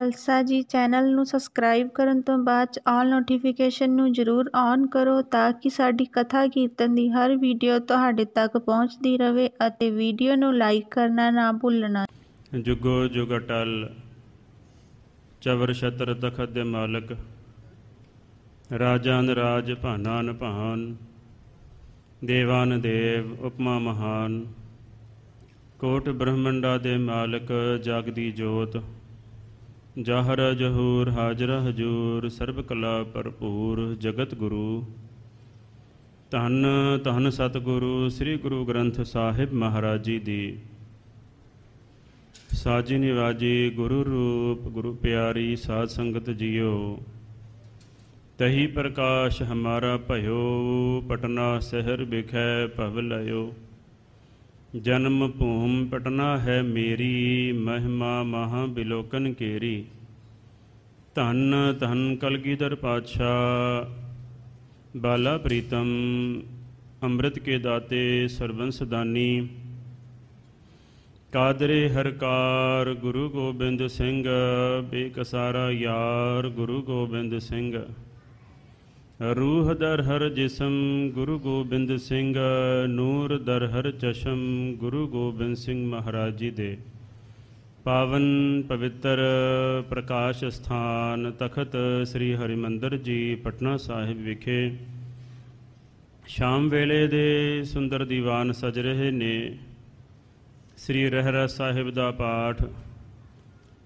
ਖਾਲਸਾ ਜੀ। ਚੈਨਲ ਨੂੰ ਸਬਸਕ੍ਰਾਈਬ ਕਰਨ ਤੋਂ ਬਾਅਦ 'ਚ ਆਲ ਨੋਟੀਫਿਕੇਸ਼ਨ ਨੂੰ ਜ਼ਰੂਰ ਔਨ ਕਰੋ ਤਾਂ ਕਿ ਸਾਡੀ ਕਥਾ ਕੀਰਤਨ ਦੀ ਹਰ ਵੀਡੀਓ ਤੁਹਾਡੇ ਤੱਕ ਪਹੁੰਚਦੀ ਰਹੇ ਅਤੇ ਵੀਡੀਓ ਨੂੰ ਲਾਈਕ ਕਰਨਾ ਨਾ ਭੁੱਲਣਾ। ਜੁਗੋ ਜੁਗ ਅਟਲ ਚਵਰ ਛਤਰ ਤਖਤ ਦੇ ਮਾਲਕ, ਰਾਜਾਨ ਰਾਜ ਭਾਨਾਨ ਭਾਨ, ਦੇਵਾਨ ਦੇਵ ਉਪਮਾ ਮਹਾਨ, ਕੋਟ ਬ੍ਰਹਮੰਡਾ ਦੇ ਮਾਲਕ, ਜਗ ਦੀ ਜੋਤ, ਜਾਹਰ ਜਹੂਰ ਹਾਜ਼ਰ ਹਜੂਰ, ਸਰਬ ਕਲਾ ਭਰਪੂਰ, ਜਗਤ ਗੁਰੂ। ਧੰਨ ਧੰਨ ਸਤਿਗੁਰੂ ਸ੍ਰੀ ਗੁਰੂ ਗ੍ਰੰਥ ਸਾਹਿਬ ਮਹਾਰਾਜ ਜੀ ਦੀ ਸਾਜੀ ਨਿਵਾਜੀ ਗੁਰੂ ਰੂਪ ਗੁਰੂ ਪਿਆਰੀ ਸਾਧ ਸੰਗਤ ਜੀਓ। ਤਹੀ ਪ੍ਰਕਾਸ਼ ਹਮਾਰਾ ਭਇਓ, ਪਟਨਾ ਸ਼ਹਿਰ ਬਿਖੈ ਭਵ ਲਇਓ। ਜਨਮ ਭੂਮ ਪਟਨਾ ਹੈ ਮੇਰੀ, ਮਹਿਮਾ ਮਹਾ ਬਿਲੋਕਨ ਕੇਰੀ। ਧੰਨ ਧੰਨ ਕਲਗੀਧਰ ਪਾਤਸ਼ਾਹ, ਬਾਲਾ ਪ੍ਰੀਤਮ ਅੰਮ੍ਰਿਤ ਕੇ ਦਾਤੇ, ਸਰਬੰਸ ਦਾਨੀ, ਕਾਦਰੇ ਹਰਕਾਰ, ਗੁਰੂ ਗੋਬਿੰਦ ਸਿੰਘ, ਬੇਕਸਾਰਾ ਯਾਰ ਗੁਰੂ ਗੋਬਿੰਦ ਸਿੰਘ। ਰੂਹ ਦਰ ਹਰ ਜਿਸਮ ਗੁਰੂ ਗੋਬਿੰਦ ਸਿੰਘ, ਨੂਰ ਦਰ ਹਰ ਚਸ਼ਮ ਗੁਰੂ ਗੋਬਿੰਦ ਸਿੰਘ ਮਹਾਰਾਜ ਜੀ ਦੇ ਪਾਵਨ ਪਵਿੱਤਰ ਪ੍ਰਕਾਸ਼ ਸਥਾਨ ਤਖਤ ਸ੍ਰੀ ਹਰਿਮੰਦਰ ਜੀ ਪਟਨਾ ਸਾਹਿਬ ਵਿਖੇ ਸ਼ਾਮ ਵੇਲੇ ਦੇ ਸੁੰਦਰ ਦੀਵਾਨ ਸਜ ਰਹੇ ਨੇ। ਸ੍ਰੀ ਰਹਿਰਾਸ ਸਾਹਿਬ ਦਾ ਪਾਠ,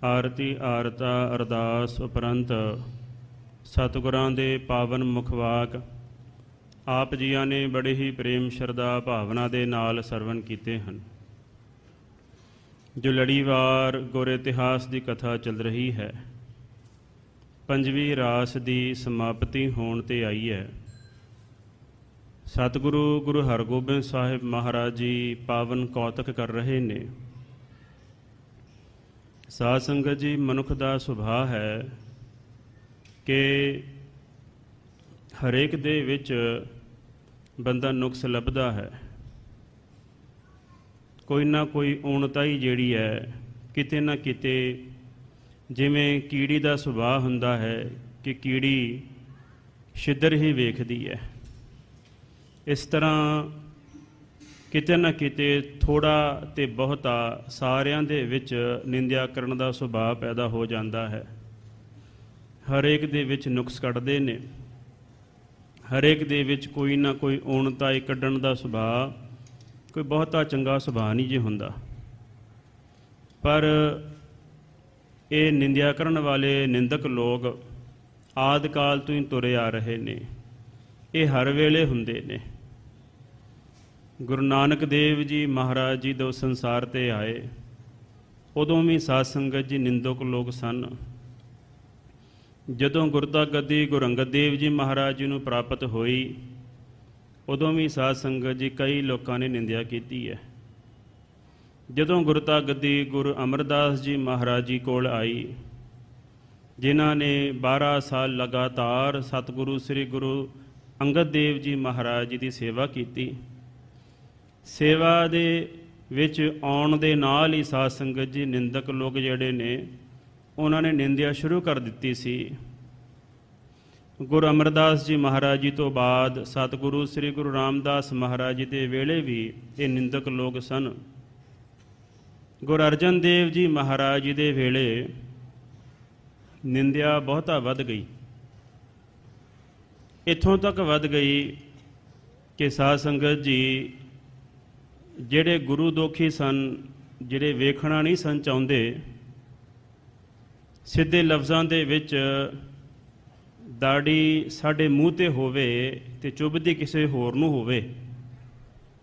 ਆਰਤੀ ਆਰਤਾ ਅਰਦਾਸ ਉਪਰੰਤ ਸਤਿਗੁਰਾਂ ਦੇ ਪਾਵਨ ਮੁਖਵਾਕ ਆਪ ਜੀਆਂ ਨੇ ਬੜੇ ਹੀ ਪ੍ਰੇਮ ਸ਼ਰਧਾ ਭਾਵਨਾ ਦੇ ਨਾਲ ਸਰਵਣ ਕੀਤੇ ਹਨ। ਜੋ ਲੜੀਵਾਰ ਗੁਰ ਇਤਿਹਾਸ ਦੀ ਕਥਾ ਚੱਲ ਰਹੀ ਹੈ, ਪੰਜਵੀਂ ਰਾਸ ਦੀ ਸਮਾਪਤੀ ਹੋਣ 'ਤੇ ਆਈ ਹੈ। ਸਤਿਗੁਰੂ ਗੁਰੂ ਹਰਗੋਬਿੰਦ ਸਾਹਿਬ ਮਹਾਰਾਜ ਜੀ ਪਾਵਨ ਕੌਤਕ ਕਰ ਰਹੇ ਨੇ। ਸਾਧ ਸੰਗਤ ਜੀ, ਮਨੁੱਖ ਦਾ ਸੁਭਾਅ ਹੈ ਕਿ ਹਰੇਕ ਦੇ ਵਿੱਚ ਬੰਦਾ ਨੁਕਸ ਲੱਭਦਾ ਹੈ। ਕੋਈ ਨਾ ਕੋਈ ਊਣਤਾਈ ਜਿਹੜੀ ਹੈ ਕਿਤੇ ਨਾ ਕਿਤੇ, ਜਿਵੇਂ ਕੀੜੀ ਦਾ ਸੁਭਾਅ ਹੁੰਦਾ ਹੈ ਕਿ ਕੀੜੀ ਛਿੱਦਰ ਹੀ ਵੇਖਦੀ ਹੈ, ਇਸ ਤਰ੍ਹਾਂ ਕਿਤੇ ਨਾ ਕਿਤੇ ਥੋੜ੍ਹਾ ਤੇ ਬਹੁਤਾ ਸਾਰਿਆਂ ਦੇ ਵਿੱਚ ਨਿੰਦਿਆ ਕਰਨ ਦਾ ਸੁਭਾਅ ਪੈਦਾ ਹੋ ਜਾਂਦਾ ਹੈ। ਹਰੇਕ ਦੇ ਵਿੱਚ ਨੁਕਸ ਕੱਢਦੇ ਨੇ, ਹਰੇਕ ਦੇ ਵਿੱਚ ਕੋਈ ਨਾ ਕੋਈ ਊਣਤਾਈ ਕੱਢਣ ਦਾ ਸੁਭਾਅ, ਕੋਈ ਬਹੁਤਾ ਚੰਗਾ ਸੁਭਾਅ ਨਹੀਂ ਜੇ ਹੁੰਦਾ। ਪਰ ਇਹ ਨਿੰਦਿਆ ਕਰਨ ਵਾਲੇ ਨਿੰਦਕ ਲੋਕ ਆਦਿ ਕਾਲ ਤੋਂ ਹੀ ਤੁਰੇ ਆ ਰਹੇ ਨੇ। ਇਹ ਹਰ ਵੇਲੇ ਹੁੰਦੇ ਨੇ। ਗੁਰੂ ਨਾਨਕ ਦੇਵ ਜੀ ਮਹਾਰਾਜ ਜੀ ਦੋ ਸੰਸਾਰ 'ਤੇ ਆਏ, ਉਦੋਂ ਵੀ ਸਾਧ ਸੰਗਤ ਜੀ ਨਿੰਦਕ ਲੋਕ ਸਨ। ਜਦੋਂ ਗੁਰਤਾ ਗੱਦੀ ਗੁਰੂ ਅੰਗਦ ਦੇਵ ਜੀ ਮਹਾਰਾਜ ਜੀ ਨੂੰ ਪ੍ਰਾਪਤ ਹੋਈ, ਉਦੋਂ ਵੀ ਸਾਧ ਸੰਗਤ ਜੀ ਕਈ ਲੋਕਾਂ ਨੇ ਨਿੰਦਿਆ ਕੀਤੀ ਹੈ। ਜਦੋਂ ਗੁਰਤਾ ਗੱਦੀ ਗੁਰੂ ਅਮਰਦਾਸ ਜੀ ਮਹਾਰਾਜ ਜੀ ਕੋਲ ਆਈ, ਜਿਨ੍ਹਾਂ ਨੇ 12 ਸਾਲ ਲਗਾਤਾਰ ਸਤਿਗੁਰੂ ਸ੍ਰੀ ਗੁਰੂ ਅੰਗਦ ਦੇਵ ਜੀ ਮਹਾਰਾਜ ਜੀ ਦੀ ਸੇਵਾ ਕੀਤੀ, ਸੇਵਾ ਦੇ ਵਿੱਚ ਆਉਣ ਦੇ ਨਾਲ ਹੀ ਸਾਧ ਸੰਗਤ ਜੀ ਨਿੰਦਕ ਲੋਕ ਜਿਹੜੇ ਨੇ ਉਹਨਾਂ ਨੇ ਨਿੰਦਿਆ ਸ਼ੁਰੂ ਕਰ ਦਿੱਤੀ ਸੀ। ਗੁਰੂ ਅਮਰਦਾਸ ਜੀ ਮਹਾਰਾਜ ਜੀ ਤੋਂ ਬਾਅਦ ਸਤਿਗੁਰੂ ਸ੍ਰੀ ਗੁਰੂ ਰਾਮਦਾਸ ਮਹਾਰਾਜ ਜੀ ਦੇ ਵੇਲੇ ਵੀ ਇਹ ਨਿੰਦਕ ਲੋਕ ਸਨ। ਗੁਰੂ ਅਰਜਨ ਦੇਵ ਜੀ ਮਹਾਰਾਜ ਜੀ ਦੇ ਵੇਲੇ ਨਿੰਦਿਆ ਬਹੁਤਾ ਵੱਧ ਗਈ। ਇੱਥੋਂ ਤੱਕ ਵੱਧ ਗਈ ਕਿ ਸਾਧ ਸੰਗਤ ਜੀ ਜਿਹੜੇ ਗੁਰੂ ਦੋਖੀ ਸਨ, ਜਿਹੜੇ ਵੇਖਣਾ ਨਹੀਂ ਸਨ ਚਾਹੁੰਦੇ, ਸਿੱਧੇ ਲਫ਼ਜ਼ਾਂ ਦੇ ਵਿੱਚ ਦਾੜੀ ਸਾਡੇ ਮੂੰਹ 'ਤੇ ਹੋਵੇ ਅਤੇ ਚੁੱਭਦੀ ਕਿਸੇ ਹੋਰ ਨੂੰ ਹੋਵੇ,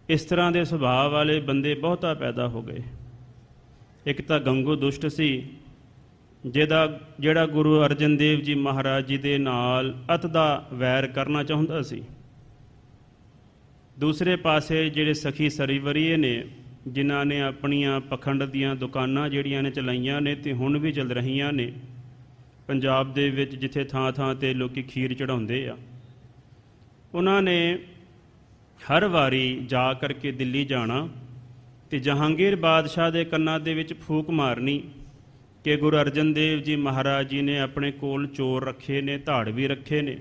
ਇਸ ਤਰ੍ਹਾਂ ਦੇ ਸੁਭਾਅ ਵਾਲੇ ਬੰਦੇ ਬਹੁਤਾ ਪੈਦਾ ਹੋ ਗਏ। ਇੱਕ ਤਾਂ ਗੰਗੂ ਦੁਸ਼ਟ ਸੀ, ਜਿਹੜਾ ਗੁਰੂ ਅਰਜਨ ਦੇਵ ਜੀ ਮਹਾਰਾਜ ਜੀ ਦੇ ਨਾਲ ਅਤ ਦਾ ਵੈਰ ਕਰਨਾ ਚਾਹੁੰਦਾ ਸੀ। ਦੂਸਰੇ ਪਾਸੇ ਜਿਹੜੇ ਸਖੀ ਸਰੀਵਰੀਏ ਨੇ, ਜਿਨ੍ਹਾਂ ਨੇ ਆਪਣੀਆਂ ਪਖੰਡ ਦੀਆਂ ਦੁਕਾਨਾਂ ਜਿਹੜੀਆਂ ਨੇ ਚਲਾਈਆਂ ਨੇ ਅਤੇ ਹੁਣ ਵੀ ਚੱਲ ਰਹੀਆਂ ਨੇ ਪੰਜਾਬ ਦੇ ਵਿੱਚ, ਜਿੱਥੇ ਥਾਂ ਥਾਂ 'ਤੇ ਲੋਕ ਖੀਰ ਚੜ੍ਹਾਉਂਦੇ ਆ, ਉਹਨਾਂ ਨੇ ਹਰ ਵਾਰੀ ਜਾ ਕਰਕੇ ਦਿੱਲੀ ਜਾਣਾ ਅਤੇ ਜਹਾਂਗੀਰ ਬਾਦਸ਼ਾਹ ਦੇ ਕੰਨਾਂ ਦੇ ਵਿੱਚ ਫੂਕ ਮਾਰਨੀ कि गुरु अर्जन देव जी महाराज जी ने अपने कोल चोर रखे ने, धाड़वी रखे ने।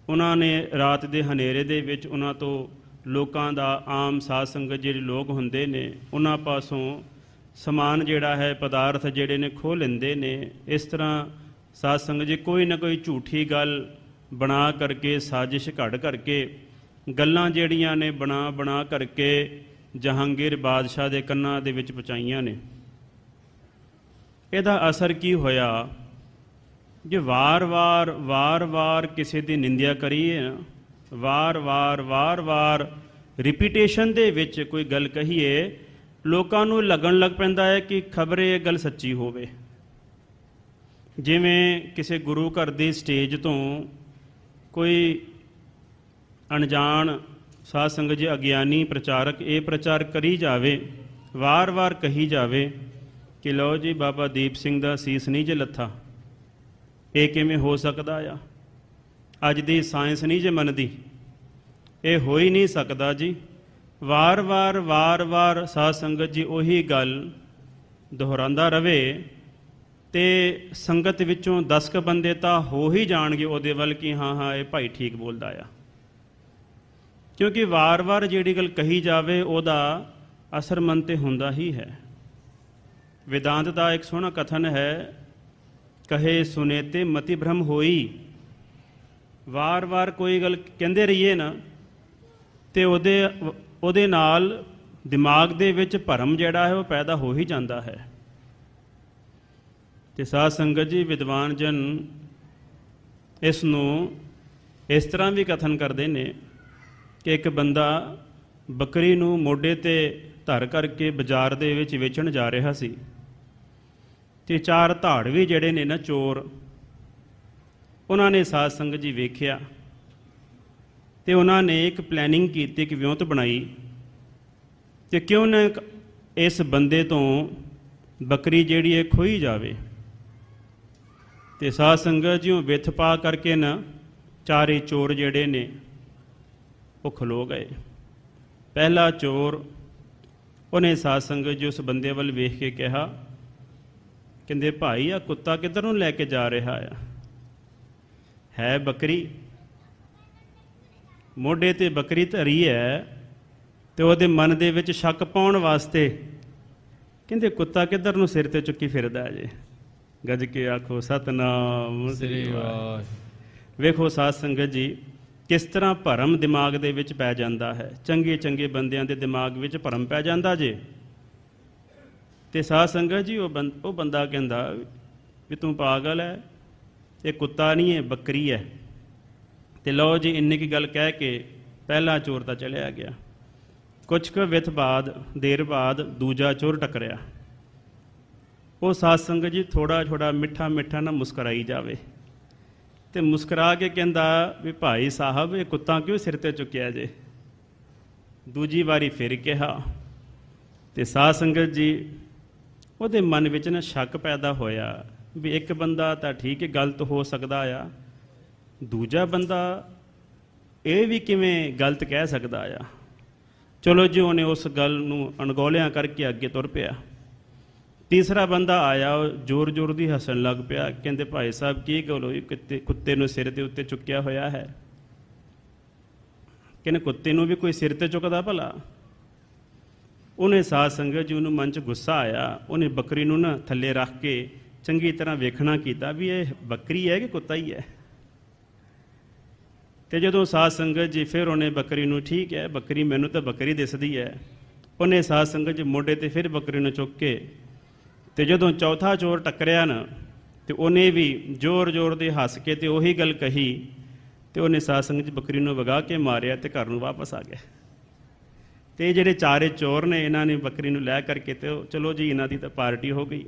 उन्होंने रात के हनेरे दे विच उन्हां तो लोकां दा आम साध संगत जिहड़े लोग हुंदे ने उन्हां पासों समान जिहड़ा है पदार्थ जिहड़े ने खोह लैंदे ने। इस तरह साध संगत जी कोई ना कोई झूठी गल बना करके, साजिश घड़ करके, गल्लां जिहड़ियां ने बना बना करके जहांगीर बादशाह दे कन्नां दे विच पहुंचाईयां ने। इहदा असर की होया जे वार वार किसी की निंदिया करिए, वार वार रिपीटेशन दे विच कोई गल कहीए, लोकां नूं लगन लग पैंदा है कि खबर ये गल सच्ची होवे। जिवें किसी गुरु घर दी स्टेज तो कोई अनजान साध संगत जी अज्ञानी प्रचारक ये प्रचार करी जावे, वार वार कही जावे कि लो जी बाबा दीप सिंह दा सीस नहीं जे लथा, ये किवें हो सकदा आ, अज दी साइंस नहीं जे मनदी, ये हो ही नहीं सकदा जी। वार वार साध संगत जी उही गल दोहरांदा रवे ते संगत विचों 10 क बंदे तां हो ही जाणगे उहदे वल कि हाँ हाँ ये भाई ठीक बोलदा आ। क्योंकि वार वार जिहड़ी गल कही जावे उहदा असर मन ते हुंदा ही है। वेदांत का एक सोहना कथन है, कहे सुने ते मति भ्रम होई। वार वार कोई गल कहंदे रहिए ना ते ਉਹਦੇ ਨਾਲ दिमाग ਦੇ ਵਿੱਚ ਭਰਮ ਜਿਹੜਾ ਹੈ ਉਹ ਪੈਦਾ ਹੋ ਹੀ ਜਾਂਦਾ ਹੈ। ਤੇ ਸਾਧ ਸੰਗਤ ਜੀ ਵਿਦਵਾਨ ਜਨ ਇਸ ਨੂੰ ਇਸ ਤਰ੍ਹਾਂ ਵੀ ਕਥਨ ਕਰਦੇ ਨੇ ਕਿ ਇੱਕ ਬੰਦਾ ਬੱਕਰੀ ਨੂੰ ਮੋਢੇ ਤੇ ਧਰ ਕਰਕੇ ਬਾਜ਼ਾਰ ਦੇ ਵਿੱਚ ਵੇਚਣ ਜਾ ਰਿਹਾ ਸੀ ਤੇ 4 ਧਾੜਵੀ ਜਿਹੜੇ ਨੇ ਨਾ ਚੋਰ, ਉਹਨਾਂ ਨੇ ਸਾਧ ਸੰਗਤ ਜੀ ਵੇਖਿਆ ਤੇ ਉਹਨਾਂ ਨੇ ਇੱਕ ਪਲੈਨਿੰਗ ਕੀਤੀ, ਇੱਕ ਵਿਉਂਤ ਬਣਾਈ ਤੇ ਕਿਉਂ ਨਾ ਇਸ ਬੰਦੇ ਤੋਂ ਬੱਕਰੀ ਜਿਹੜੀ ਹੈ ਖੋਈ ਜਾਵੇ। ਤੇ ਸਾਧ ਸੰਗਤ ਜੀ ਵਿੱਥ ਪਾ ਕਰਕੇ ਨਾ ਚਾਰੇ ਚੋਰ ਜਿਹੜੇ ਨੇ ਉਹ ਖਲੋ ਗਏ। ਪਹਿਲਾ ਚੋਰ ਉਹਨੇ ਸਾਧ ਸੰਗਤ ਜੀ ਉਸ ਬੰਦੇ ਵੱਲ ਵੇਖ ਕੇ ਕਿਹਾ, ਕਹਿੰਦੇ ਭਾਈ ਆ ਕੁੱਤਾ ਕਿੱਧਰ ਨੂੰ ਲੈ ਕੇ ਜਾ ਰਿਹਾ ਆ, ਹੈ ਬੱਕਰੀ, ਮੋਢੇ ਤੇ ਬੱਕਰੀ ਧਰੀ ਹੈ ਤੇ ਉਹਦੇ ਮਨ ਦੇ ਵਿੱਚ ਸ਼ੱਕ ਪਾਉਣ ਵਾਸਤੇ ਕਹਿੰਦੇ ਕੁੱਤਾ ਕਿੱਧਰ ਨੂੰ ਸਿਰ ਤੇ ਚੁੱਕੀ ਫਿਰਦਾ ਜੇ। ਗੱਜ ਕੇ ਆਖੋ ਸਤਨਾਮ ਸ੍ਰੀ ਵਾਹਿਗੁਰੂ। ਵੇਖੋ ਸਾਧ ਸੰਗਤ ਜੀ ਕਿਸ ਤਰ੍ਹਾਂ ਭਰਮ ਦਿਮਾਗ ਦੇ ਵਿੱਚ ਪੈ ਜਾਂਦਾ ਹੈ। ਚੰਗੇ ਚੰਗੇ ਬੰਦਿਆਂ ਦੇ ਦਿਮਾਗ ਵਿੱਚ ਭਰਮ ਪੈ ਜਾਂਦਾ ਜੇ। ਤੇ ਸਾਧ ਸੰਗਤ ਜੀ ਉਹ ਬੰਦਾ ਕਹਿੰਦਾ ਵੀ ਤੂੰ ਪਾਗਲ ਹੈ, ਇਹ ਕੁੱਤਾ ਨਹੀਂ ਹੈ ਬੱਕਰੀ ਹੈ। ਤੇ ਲਓ ਜੀ ਇੰਨੀ ਕੀ ਗੱਲ ਕਹਿ ਕੇ ਪਹਿਲਾ ਚੋਰ ਤਾਂ ਚਲਿਆ ਗਿਆ। ਕੁਛ ਕੁ ਵਿੱਥ ਬਾਅਦ ਦੇਰ ਬਾਅਦ ਦੂਜਾ ਚੋਰ ਟੱਕਰਿਆ। ਉਹ ਸਾਧ ਸੰਗਤ ਜੀ ਥੋੜ੍ਹਾ ਮਿੱਠਾ ਮਿੱਠਾ ਨਾ ਮੁਸਕਰਾਈ ਜਾਵੇ ਤੇ ਮੁਸਕਰਾ ਕੇ ਕਹਿੰਦਾ ਵੀ ਭਾਈ ਸਾਹਿਬ ਇਹ ਕੁੱਤਾ ਕਿਉਂ ਸਿਰ ਤੇ ਚੁੱਕਿਆ ਜੇ। ਦੂਜੀ ਵਾਰੀ ਫਿਰ ਕਿਹਾ ਤੇ ਸਾਧ ਸੰਗਤ ਜੀ ਉਹਦੇ ਮਨ ਵਿੱਚ ਨਾ ਸ਼ੱਕ ਪੈਦਾ ਹੋਇਆ ਵੀ ਇੱਕ ਬੰਦਾ ਤਾਂ ਠੀਕ ਹੈ ਗਲਤ ਹੋ ਸਕਦਾ ਆ, ਦੂਜਾ ਬੰਦਾ ਇਹ ਵੀ ਕਿਵੇਂ ਗਲਤ ਕਹਿ ਸਕਦਾ ਆ। ਚਲੋ ਜੀ ਉਹਨੇ ਉਸ ਗੱਲ ਨੂੰ ਅਣਗੌਲਿਆਂ ਕਰਕੇ ਅੱਗੇ ਤੁਰ ਪਿਆ। ਤੀਸਰਾ ਬੰਦਾ ਆਇਆ, ਉਹ ਜ਼ੋਰ ਜ਼ੋਰ ਦੀ ਹੱਸਣ ਲੱਗ ਪਿਆ। ਕਹਿੰਦੇ ਭਾਈ ਸਾਹਿਬ ਕੀ ਗੱਲ ਹੋਈ, ਕੁੱਤੇ ਨੂੰ ਸਿਰ ਦੇ ਉੱਤੇ ਚੁੱਕਿਆ ਹੋਇਆ ਹੈ। ਕਹਿੰਦੇ ਕੁੱਤੇ ਨੂੰ ਵੀ ਕੋਈ ਸਿਰ ਤੇ ਚੁੱਕਦਾ ਭਲਾ। ਉਹਨੇ ਸਾਧ ਸੰਗਤ ਜੀ ਉਹਨੂੰ ਮਨ 'ਚ ਗੁੱਸਾ ਆਇਆ। ਉਹਨੇ ਬੱਕਰੀ ਨੂੰ ਨਾ ਥੱਲੇ ਰੱਖ ਕੇ ਚੰਗੀ ਤਰ੍ਹਾਂ ਵੇਖਣਾ ਕੀਤਾ ਵੀ ਇਹ ਬੱਕਰੀ ਹੈ ਕਿ ਕੁੱਤਾ ਹੀ ਹੈ। ਤੇ ਜਦੋਂ ਸਾਧ ਸੰਗਤ ਜੀ ਫਿਰ ਉਹਨੇ ਬੱਕਰੀ ਨੂੰ, ਠੀਕ ਹੈ ਬੱਕਰੀ ਮੈਨੂੰ ਤਾਂ ਬੱਕਰੀ ਦਿਸਦੀ ਹੈ, ਉਹਨੇ ਸਾਧ ਸੰਗਤ ਜੀ ਮੋਢੇ 'ਤੇ ਫਿਰ ਬੱਕਰੀ ਨੂੰ ਚੁੱਕ ਕੇ ਤੇ ਜਦੋਂ ਚੌਥਾ ਚੋਰ ਟੱਕਰਿਆ ਨਾ ਤੇ ਉਹਨੇ ਵੀ ਜ਼ੋਰ ਜ਼ੋਰ ਦੇ ਹੱਸ ਕੇ ਤੇ ਉਹੀ ਗੱਲ ਕਹੀ ਤੇ ਉਹਨੇ ਸਾਧ ਸੰਗਤ ਜੀ ਬੱਕਰੀ ਨੂੰ ਵਗਾ ਕੇ ਮਾਰਿਆ ਤੇ ਘਰ ਨੂੰ ਵਾਪਸ ਆ ਗਿਆ। ਤੇ ਜਿਹੜੇ ਚਾਰੇ ਚੋਰ ਨੇ ਇਹਨਾਂ ਨੇ ਬੱਕਰੀ ਨੂੰ ਲੈ ਕਰਕੇ ਤੇ ਚਲੋ ਜੀ ਇਹਨਾਂ ਦੀ ਤਾਂ ਪਾਰਟੀ ਹੋ ਗਈ।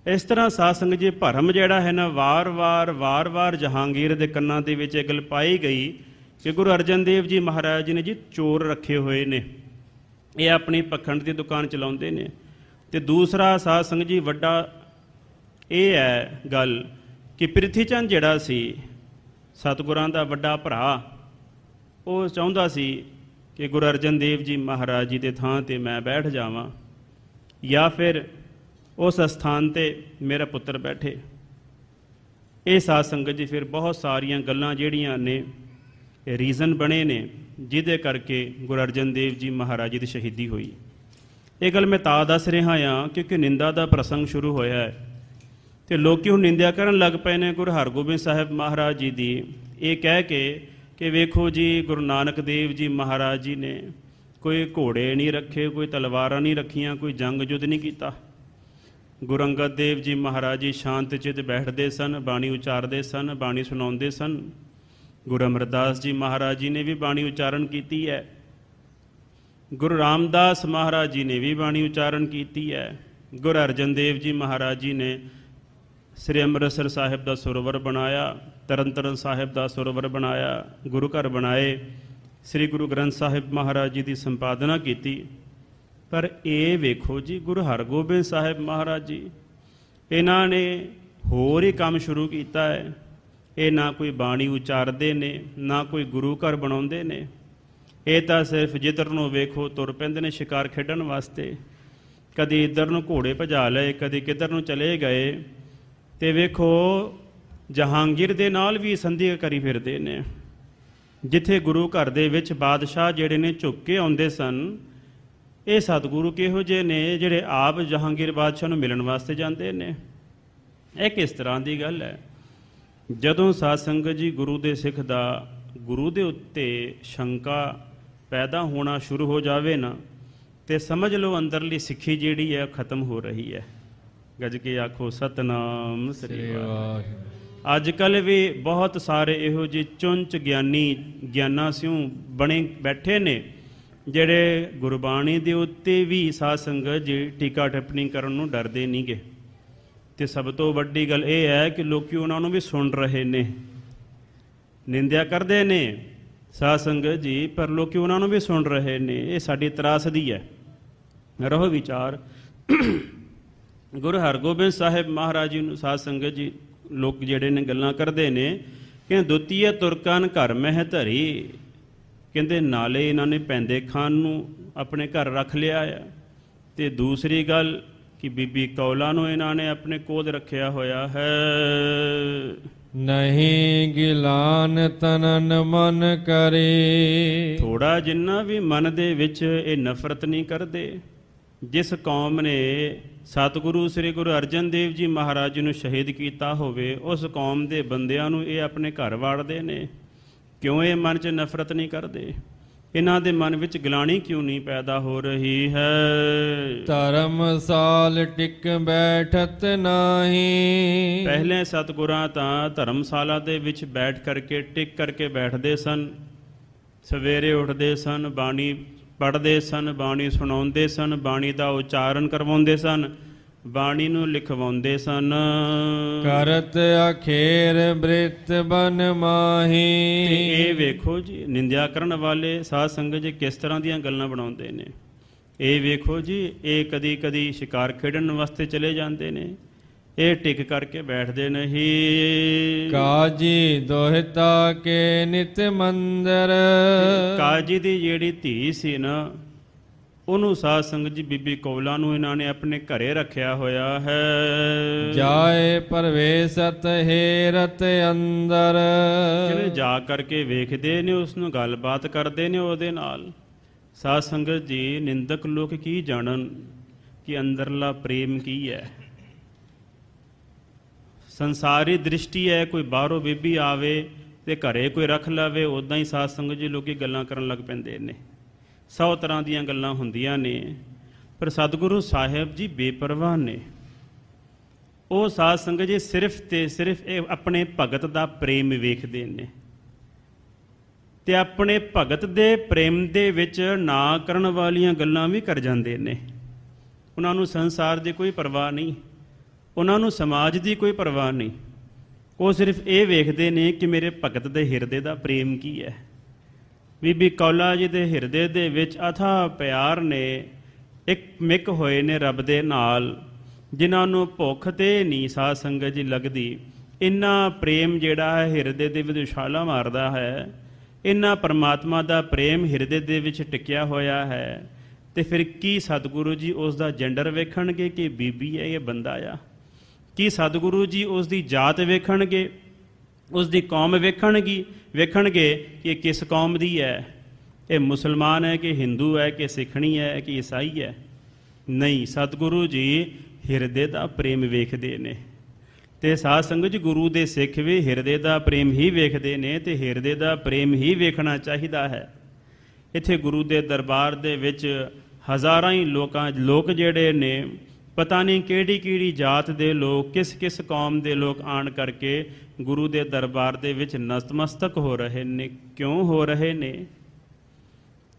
ਇਸ ਤਰ੍ਹਾਂ ਸਾਧ ਸੰਗਤ ਜੀ ਭਰਮ ਜਿਹੜਾ ਹੈ ਨਾ ਵਾਰ ਵਾਰ ਜਹਾਂਗੀਰ ਦੇ ਕੰਨਾਂ ਦੇ ਵਿੱਚ ਇਹ ਗੱਲ ਪਾਈ ਗਈ ਕਿ ਗੁਰੂ ਅਰਜਨ ਦੇਵ ਜੀ ਮਹਾਰਾਜ ਜੀ ਨੇ ਜੀ ਚੋਰ ਰੱਖੇ ਹੋਏ ਨੇ, ਇਹ ਆਪਣੀ ਪਖੰਡ ਦੀ ਦੁਕਾਨ ਚਲਾਉਂਦੇ ਨੇ। ਤੇ ਦੂਸਰਾ ਸਾਧ ਸੰਗਤ ਜੀ ਵੱਡਾ ਇਹ ਹੈ ਗੱਲ ਕਿ ਪ੍ਰਿਥੀ ਚੰਦ ਜਿਹੜਾ ਸੀ ਸਤਿਗੁਰਾਂ ਦਾ ਵੱਡਾ ਭਰਾ, ਉਹ ਚਾਹੁੰਦਾ ਸੀ ਕਿ ਗੁਰੂ ਅਰਜਨ ਦੇਵ ਜੀ ਮਹਾਰਾਜ ਜੀ ਦੇ ਥਾਂ 'ਤੇ ਮੈਂ ਬੈਠ ਜਾਵਾਂ ਜਾਂ ਫਿਰ उस स्थान ते मेरा पुत्र बैठे। ये साध संगत जी फिर बहुत सारिया गल्लां जिहड़ियां ने रीज़न बने ने जिहदे करके गुरु अर्जन देव जी महाराज जी की शहीदी हुई। ये गल मैं तां दस रहा हाँ क्योंकि निंदा का प्रसंग शुरू होया है तो लोग हुण निंदा करन लग पे ने गुरु हरगोबिंद साहिब महाराज जी की, ये कह के कि वेखो जी गुरु नानक देव जी महाराज जी ने कोई घोड़े नहीं रखे, कोई तलवारां नहीं रखियां, कोई जंग युद्ध नहीं किया। गुरु अंगद देव जी महाराज जी शांत चित बैठते सन, बाणी उचारते सन, बाणी सुनाते सन। गुरु अमरदास जी महाराज जी ने भी बाणी उचारण की है। गुरु रामदास महाराज जी ने भी बाणी उचारण की है। गुरु अर्जन देव जी महाराज जी ने श्री अमृतसर साहिब का सरोवर बनाया, तरन ताਰਨ साहिब का सरोवर बनाया, गुरु घर बनाए, श्री गुरु ग्रंथ साहिब महाराज जी की संपादना की। पर ये वेखो जी गुरु हरगोबिंद साहिब महाराज जी इन्होंने होर ही काम शुरू किया है। ये ना कोई बाणी उचारते ने, ना कोई गुरु घर बनाते ने, ये तो सिर्फ जिधर नूं वेखो तुर पैंदे ने शिकार खेडन वास्ते। कदी इधर नूं घोड़े भजा लए, कदी किधर नूं चले गए। तो वेखो जहांगीर दे नाल भी संधि करी फिरदे ने, जिथे गुरु घर दे विच बादशाह जिहड़े ने झुक के आउंदे सन। ये सतगुरु किहो जे ने जिहड़े आप जहांगीर बादशाह नूं मिलण वास्ते जांदे ने। यह किस तरह की गल है? जदों साध संगत जी गुरु दे सिख दा गुरु दे उत्ते शंका पैदा होना शुरू हो जावे ना, तो समझ लो अंदरली सिक्खी जिहड़ी है खत्म हो रही है। गज के आखो सतनाम श्री वाहिगुरू। अजकल भी बहुत सारे इहो जी चुंच ज्ञानी ज्ञाना सियों बने बैठे ने जिहड़े गुरबाणी दे उत्ते भी साध संगत जी टीका टिप्पणी करन नूं डरदे नहीं गे। ते सब तो वड्डी गल ये है कि लोग उन्होंने भी सुन रहे ने, निंदा करते ने साध संगत जी, पर लोग उन्होंने भी सुन रहे ने। ये साडी त्रासदी है। रहो विचार गुरु हरगोबिंद साहिब महाराज जी नूं साध संगत जी लोग जिहड़े ने गल्लां करदे ने कि द्वितीय तुरकान घर मह धरी, कहते नाले इन्होंने पैंदे खान नूं अपने घर रख लिया है। तो दूसरी गल कि बीबी कौला नूं इन्होंने अपने कोल रखिया होया है। नहीं गिलान तनन मन करे। थोड़ा जिन्ना भी मन दे विच ये नफरत नहीं करते। जिस कौम ने सतगुरु श्री गुरु अर्जन देव जी महाराज जी नूं शहीद किया होवे, उस कौम के बंदियां नूं ये अपने घर वाड़ते ने। क्यों ये मन च नफरत नहीं करते? इन्हां दे मन विच गिलानी क्यों नहीं पैदा हो रही है? धर्मसाल टिक बैठत नाही। पहले सतगुरां तां धर्मशाला दे विच बैठ करके टिक करके बैठते सन। सवेरे उठते सन, बाणी पढ़ते सन, बाणी सुणाउंदे सन, बाणी का उचारण करवाउंदे सन, बाणी नूं लिखवाउंदे सन। करत अखेर बृत बन माही। ये वेखो जी निंदा करन वाले साध संगत जी किस तरह दीयां गल्लां बनाउंदे ने। ये वेखो जी ये कदी कदी शिकार खेडन वास्ते चले जाते ने, ये टिक करके बैठते नहीं। काजी दोहिता के नित मंदिर। काजी दी जेड़ी धी सी ना, उन्होंने साध संगत जी बीबी कौला नूं इन्हां ने अपने घरे रखिया होया है। जाए परवेसत हेरत अंदर। जा करके वेखदे ने, उसनूं गलबात करते ने उहदे नाल। साध संगत जी निंदक लोग की जानन कि अंदरला प्रेम की है। संसारी दृष्टि है, कोई बाहरों बीबी आवे ते घरे कोई रख लवे, उदां ही साध संगत जी लोग गल्लां करन लग पैंदे ने। 100 तरह दीयां गल्लां हुंदियां ने, पर सतगुरु साहिब जी बेपरवाह ने। वो साध संगत जी सिर्फ ते सिर्फ अपने भगत दा प्रेम वेखदे ने, ते अपने भगत दे प्रेम दे विच ना करन वालियां गल्लां भी कर जांदे ने। उन्हां नूं संसार दी कोई परवाह नहीं, उन्हां नूं समाज दी कोई परवाह नहीं। वो सिर्फ ये वेखदे ने कि मेरे भगत दे हिरदे दा प्रेम की है। बीबी कौला जी दे हिरदे दे विच अथाह प्यार ने, एक मिक होए ने रब दे नाल, जिन्हां नूं भुख ते नहीं साध संगत जी लगदी। इन्ना प्रेम जिहड़ा है हिरदे दे विच उछाला मारदा है, इन्ना परमात्मा दा प्रेम हिरदे दे विच टिकिया होया है ਤੇ ਫਿਰ ਕੀ ਸਤਿਗੁਰੂ ਜੀ ਉਸ ਦਾ ਜੈਂਡਰ ਵੇਖਣਗੇ ਕਿ ਬੀਬੀ ਹੈ ਇਹ ਬੰਦਾ ਆ? ਕੀ ਸਤਿਗੁਰੂ ਜੀ ਉਸ ਦੀ ਜਾਤ ਵੇਖਣਗੇ, ਉਸ ਦੀ ਕੌਮ ਵੇਖਣਗੇ ਕਿ ਇਹ ਕਿਸ ਕੌਮ ਦੀ ਹੈ, ਇਹ ਮੁਸਲਮਾਨ ਹੈ ਕਿ ਹਿੰਦੂ ਹੈ ਕਿ ਸਿੱਖਣੀ ਹੈ ਕਿ ਈਸਾਈ ਹੈ? ਨਹੀਂ, ਸਤਿਗੁਰੂ ਜੀ ਹਿਰਦੇ ਦਾ ਪ੍ਰੇਮ ਵੇਖਦੇ ਨੇ। ਤੇ ਸਾਧ ਸੰਗਤ ਜੀ, ਗੁਰੂ ਦੇ ਸਿੱਖ ਵੀ ਹਿਰਦੇ ਦਾ ਪ੍ਰੇਮ ਹੀ ਵੇਖਦੇ ਨੇ ਤੇ ਹਿਰਦੇ ਦਾ ਪ੍ਰੇਮ ਹੀ ਵੇਖਣਾ ਚਾਹੀਦਾ ਹੈ। ਇੱਥੇ ਗੁਰੂ ਦੇ ਦਰਬਾਰ ਦੇ ਵਿੱਚ ਹਜ਼ਾਰਾਂ ਹੀ ਲੋਕ ਜਿਹੜੇ ਨੇ, ਪਤਾ ਨਹੀਂ ਕਿਹੜੀ ਕਿਹੜੀ ਜਾਤ ਦੇ ਲੋਕ, ਕਿਸ ਕਿਸ ਕੌਮ ਦੇ ਲੋਕ ਆਣ ਕਰਕੇ ਗੁਰੂ ਦੇ ਦਰਬਾਰ ਦੇ ਵਿੱਚ ਨਤਮਸਤਕ ਹੋ ਰਹੇ ਨੇ। ਕਿਉਂ ਹੋ ਰਹੇ ਨੇ?